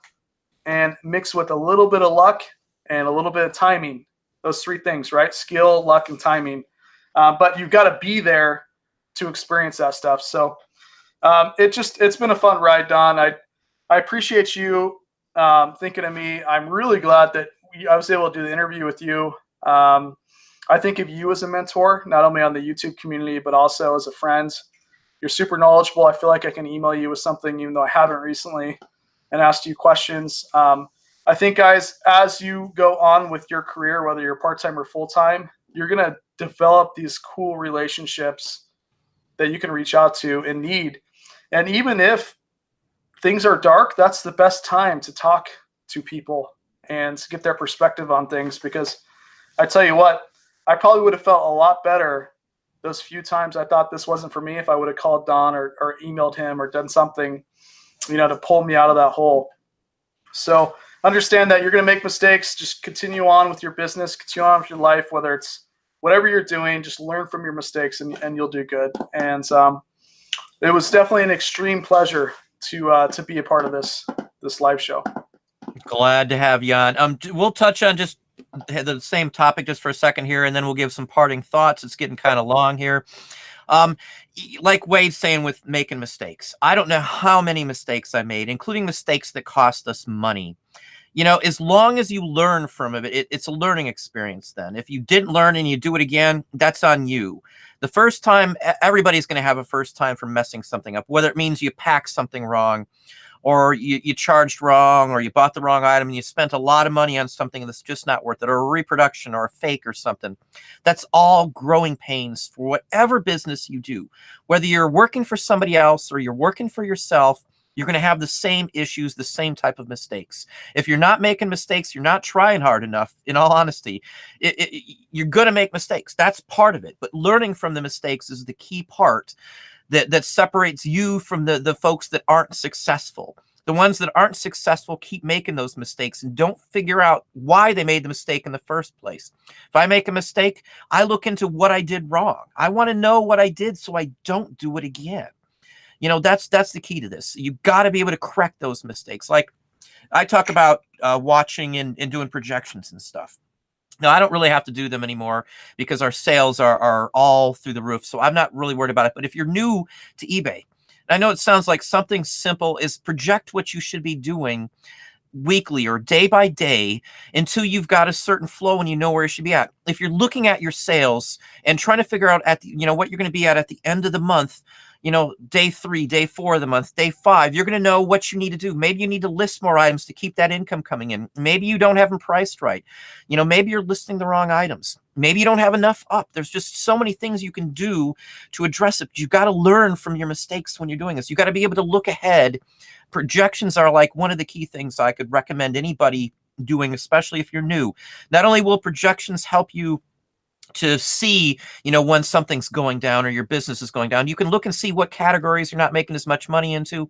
and mixed with a little bit of luck and a little bit of timing. Those 3 things, right? Skill, luck, and timing. But you've got to be there to experience that stuff. So it's been a fun ride, Don. I appreciate you thinking of me. I'm really glad that I was able to do the interview with you. I think of you as a mentor, not only on the YouTube community, but also as a friend. You're super knowledgeable. I feel like I can email you with something, even though I haven't recently, and ask you questions. I think, guys, as you go on with your career, whether you're part-time or full-time, you're going to develop these cool relationships that you can reach out to and need. And even if things are dark, that's the best time to talk to people and to get their perspective on things. Because I tell you what, I probably would have felt a lot better those few times I thought this wasn't for me if I would have called Don or emailed him or done something, to pull me out of that hole. So understand that you're going to make mistakes. Just continue on with your business, continue on with your life, whether it's whatever you're doing, just learn from your mistakes and you'll do good. And it was definitely an extreme pleasure to be a part of this live show. Glad to have you on. We'll touch on just the same topic just for a second here, and then we'll give some parting thoughts. It's getting kind of long here. Like Wade's saying with making mistakes, I don't know how many mistakes I made, including mistakes that cost us money. As long as you learn from it, it's a learning experience then. If you didn't learn and you do it again, that's on you. The first time, everybody's going to have a first time for messing something up, whether it means you packed something wrong, or you charged wrong, or you bought the wrong item and you spent a lot of money on something that's just not worth it, or a reproduction or a fake or something. That's all growing pains for whatever business you do. Whether you're working for somebody else or you're working for yourself, you're going to have the same issues, the same type of mistakes. If you're not making mistakes, you're not trying hard enough, in all honesty, you're going to make mistakes. That's part of it. But learning from the mistakes is the key part that separates you from the folks that aren't successful. The ones that aren't successful keep making those mistakes and don't figure out why they made the mistake in the first place. If I make a mistake, I look into what I did wrong. I want to know what I did so I don't do it again. That's the key to this. You've got to be able to correct those mistakes. Like I talk about watching and doing projections and stuff. Now, I don't really have to do them anymore because our sales are all through the roof. So I'm not really worried about it. But if you're new to eBay, I know it sounds like something simple is project what you should be doing weekly or day by day until you've got a certain flow and you know where you should be at. If you're looking at your sales and trying to figure out what you're going to be at the end of the month, day 3, day 4 of the month, day 5, you're going to know what you need to do. Maybe you need to list more items to keep that income coming in. Maybe you don't have them priced right. Maybe you're listing the wrong items. Maybe you don't have enough up. There's just so many things you can do to address it. You've got to learn from your mistakes when you're doing this. You got to be able to look ahead. Projections are like one of the key things I could recommend anybody doing, especially if you're new. Not only will projections help you to see, when something's going down or your business is going down. You can look and see what categories you're not making as much money into,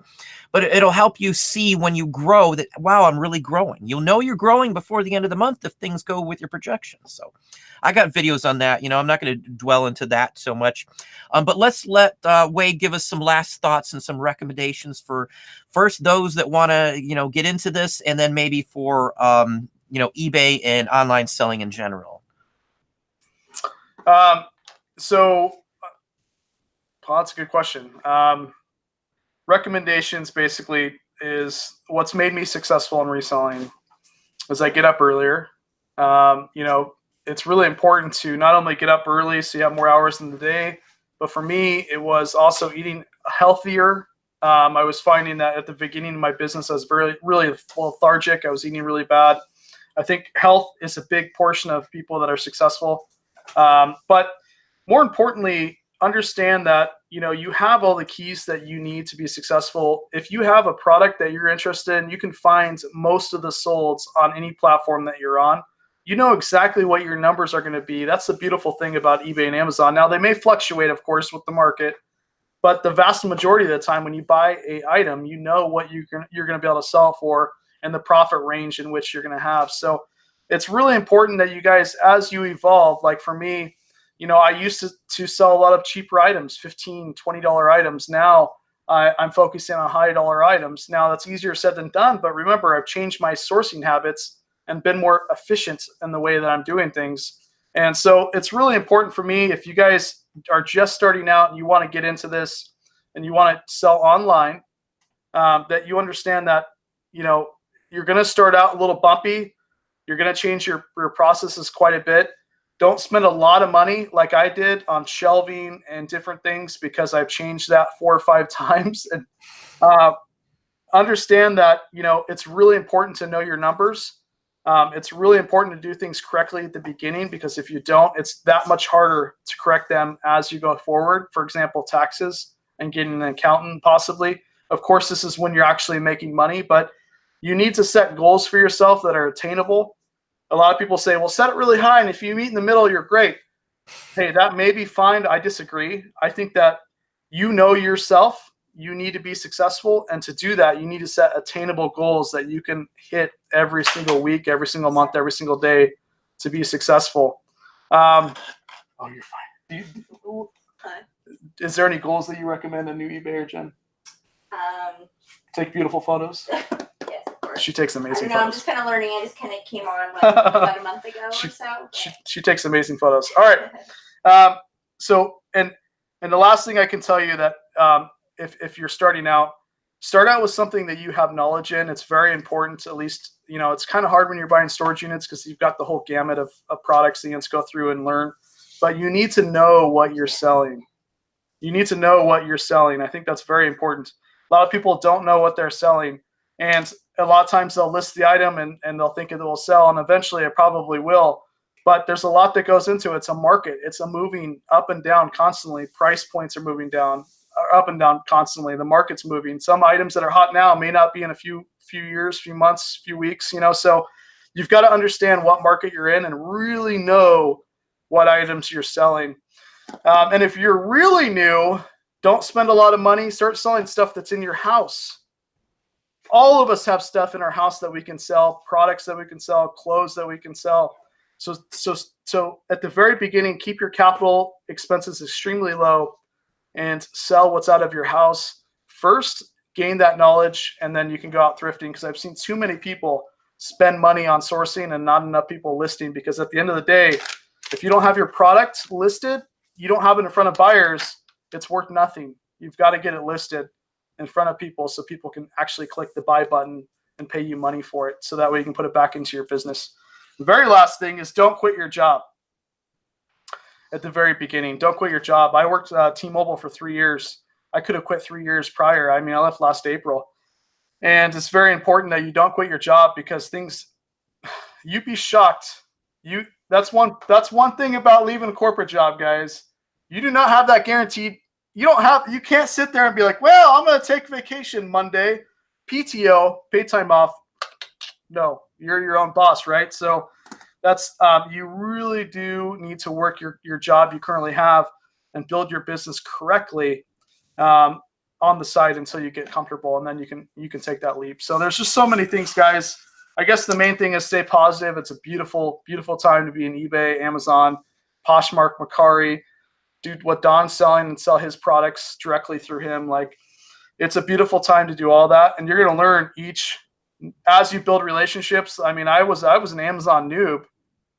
but it'll help you see when you grow that, wow, I'm really growing. You'll know you're growing before the end of the month if things go with your projections. So I got videos on that. I'm not going to dwell into that so much, but let's let Wade give us some last thoughts and some recommendations for first those that want to, get into this, and then maybe for, eBay and online selling in general. So that's a good question. Recommendations basically is what's made me successful in reselling is I get up earlier. It's really important to not only get up early so you have more hours in the day, but for me, it was also eating healthier. I was finding that at the beginning of my business, I was really lethargic. I was eating really bad. I think health is a big portion of people that are successful. But more importantly, understand that, you have all the keys that you need to be successful. If you have a product that you're interested in, you can find most of the solds on any platform that you're on. You know exactly what your numbers are going to be. That's the beautiful thing about eBay and Amazon. Now, they may fluctuate, of course, with the market, but the vast majority of the time when you buy an item, you know what you're going to be able to sell for and the profit range in which you're going to have. So it's really important that you guys, as you evolve, like for me, I used to sell a lot of cheaper items, $15, $20 items. Now I'm focusing on high dollar items. Now that's easier said than done, but remember, I've changed my sourcing habits and been more efficient in the way that I'm doing things. And so it's really important for me, if you guys are just starting out and you want to get into this and you want to sell online, that you understand that, you're going to start out a little bumpy. You're going to change your processes quite a bit. Don't spend a lot of money like I did on shelving and different things, because I've changed that 4 or 5 times. And understand that, it's really important to know your numbers. It's really important to do things correctly at the beginning, because if you don't, it's that much harder to correct them as you go forward. For example, taxes and getting an accountant possibly. Of course, this is when you're actually making money, but you need to set goals for yourself that are attainable. A lot of people say, well, set it really high, and if you meet in the middle, you're great. Hey, that may be fine. I disagree. I think that yourself, you need to be successful. And to do that, you need to set attainable goals that you can hit every single week, every single month, every single day to be successful. Oh, you're fine. Is there any goals that you recommend a new eBayer, Jen? Take beautiful photos. She takes amazing photos. I'm just kind of learning. I just kind of came on about a month ago or so. She takes amazing photos. All right. So, and the last thing I can tell you that if you're starting out, start out with something that you have knowledge in. It's very important. At least, it's kind of hard when you're buying storage units because you've got the whole gamut of products that you have to go through and learn. But you need to know what you're selling. You need to know what you're selling. I think that's very important. A lot of people don't know what they're selling. And a lot of times they'll list the item and they'll think it will sell, and eventually it probably will. But there's a lot that goes into it. It's a market. It's a moving up and down constantly. Price points are moving up and down constantly. The market's moving. Some items that are hot now may not be in a few years, few months, few weeks. So you've got to understand what market you're in and really know what items you're selling. And if you're really new, don't spend a lot of money. Start selling stuff that's in your house. All of us have stuff in our house that we can sell, products that we can sell, clothes that we can sell. So at the very beginning, keep your capital expenses extremely low and sell what's out of your house first. Gain that knowledge, and then you can go out thrifting, because I've seen too many people spend money on sourcing and not enough people listing, because at the end of the day, if you don't have your product listed, you don't have it in front of buyers, it's worth nothing. You've got to get it listed in front of people so people can actually click the buy button and pay you money for it. So that way you can put it back into your business. The very last thing is don't quit your job at the very beginning. Don't quit your job. I worked T-Mobile for 3 years. I could have quit 3 years prior. I left last April. And it's very important that you don't quit your job, because you'd be shocked. That's one thing about leaving a corporate job, guys. You do not have that guaranteed. You can't sit there and be like, well, I'm going to take vacation Monday, PTO, paid time off. No, you're your own boss, right? So That's you really do need to work your job you currently have and build your business correctly on the side until you get comfortable, and then you can take that leap. So there's just so many things, guys. I guess the main thing is stay positive. It's a beautiful, beautiful time to be in eBay, Amazon, Poshmark, Mercari. Do what Don's selling and sell his products directly through him. Like, it's a beautiful time to do all that, and you're going to learn each as you build relationships. I mean, I was an Amazon noob,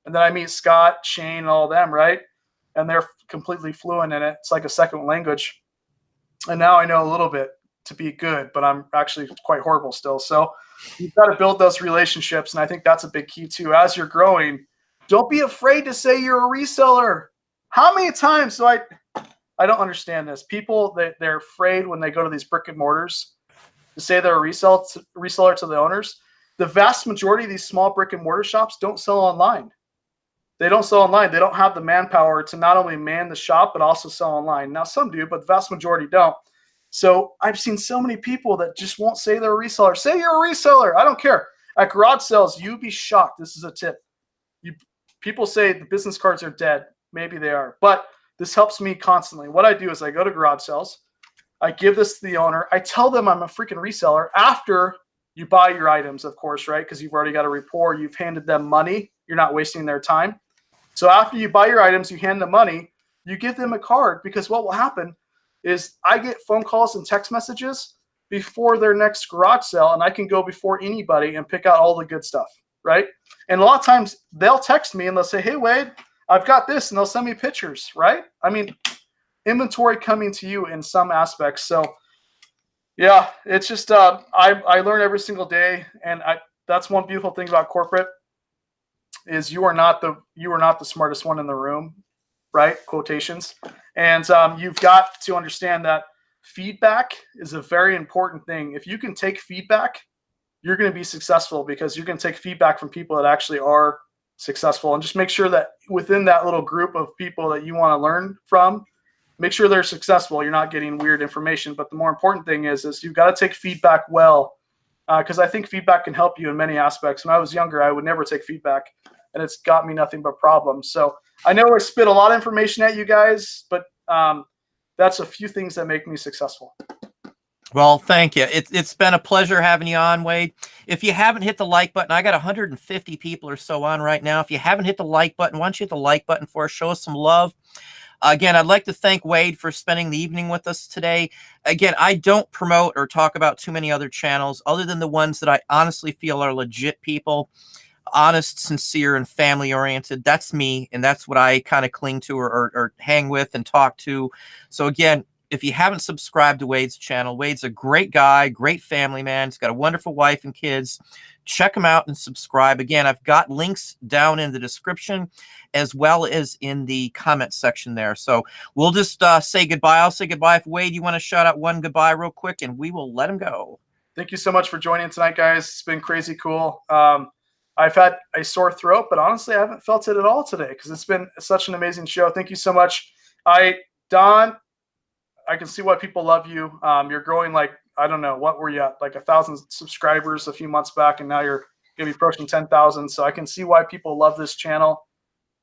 and then I meet Scott, Shane, and all them, right? And they're completely fluent in it. It's like a second language. And now I know a little bit to be good, but I'm actually quite horrible still. So you've got to build those relationships, and I think that's a big key too. As you're growing, don't be afraid to say you're a reseller. How many times do I don't understand this. People, they're afraid when they go to these brick and mortars to say they're a reseller to the owners. The vast majority of these small brick and mortar shops don't sell online. They don't sell online. They don't have the manpower to not only man the shop, but also sell online. Now, some do, but the vast majority don't. So I've seen so many people that just won't say they're a reseller. Say you're a reseller. I don't care. At garage sales, you'd be shocked. This is a tip. People say the business cards are dead. Maybe they are. But this helps me constantly. What I do is I go to garage sales. I give this to the owner. I tell them I'm a freaking reseller after you buy your items, of course, right? Because you've already got a rapport. You've handed them money. You're not wasting their time. So after you buy your items, you hand them money, you give them a card, because what will happen is I get phone calls and text messages before their next garage sale, and I can go before anybody and pick out all the good stuff, right? And a lot of times they'll text me and they'll say, hey, Wade, I've got this, and they'll send me pictures, right? I mean, inventory coming to you in some aspects. So yeah, it's just I learn every single day, and that's one beautiful thing about corporate is you are not the smartest one in the room, right? Quotations. And you've got to understand that feedback is a very important thing. If you can take feedback, you're going to be successful, because you're going to take feedback from people that actually are successful. And just make sure that within that little group of people that you want to learn from, make sure they're successful. You're not getting weird information. But the more important thing is you've got to take feedback well, because I think feedback can help you in many aspects. When I was younger, I would never take feedback, and it's got me nothing but problems. So I know I spit a lot of information at you guys, but that's a few things that make me successful. Well, thank you. It's been a pleasure having you on, Wade. If you haven't hit the like button, I got 150 people or so on right now. If you haven't hit the like button, why don't you hit the like button for us? Show us some love. Again, I'd like to thank Wade for spending the evening with us today. Again, I don't promote or talk about too many other channels other than the ones that I honestly feel are legit people. Honest, sincere, and family oriented. That's me, and that's what I kind of cling to or hang with and talk to. So again, if you haven't subscribed to Wade's channel, Wade's a great guy, great family man. He's got a wonderful wife and kids. Check him out and subscribe. Again, I've got links down in the description as well as in the comment section there. So we'll just say goodbye. I'll say goodbye. If Wade, you want to shout out one goodbye real quick, and we will let him go. Thank you so much for joining tonight, guys. It's been crazy cool. I've had a sore throat, but honestly, I haven't felt it at all today, because it's been such an amazing show. Thank you so much. Don, I can see why people love you. You're growing like, I don't know, what were you at? Like 1,000 subscribers a few months back, and now you're going to be approaching 10,000. So I can see why people love this channel.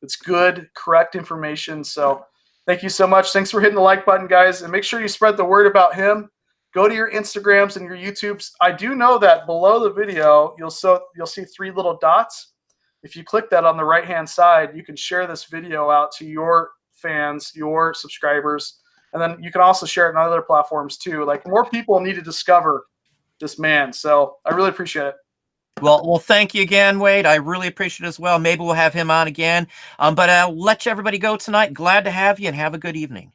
It's good, correct information. So thank you so much. Thanks for hitting the like button, guys. And make sure you spread the word about him. Go to your Instagrams and your YouTubes. I do know that below the video, you'll see 3 little dots. If you click that on the right-hand side, you can share this video out to your fans, your subscribers, and then you can also share it on other platforms too. Like, more people need to discover this man. So I really appreciate it. Well, thank you again, Wade. I really appreciate it as well. Maybe we'll have him on again. But I'll let everybody go tonight. Glad to have you, and have a good evening.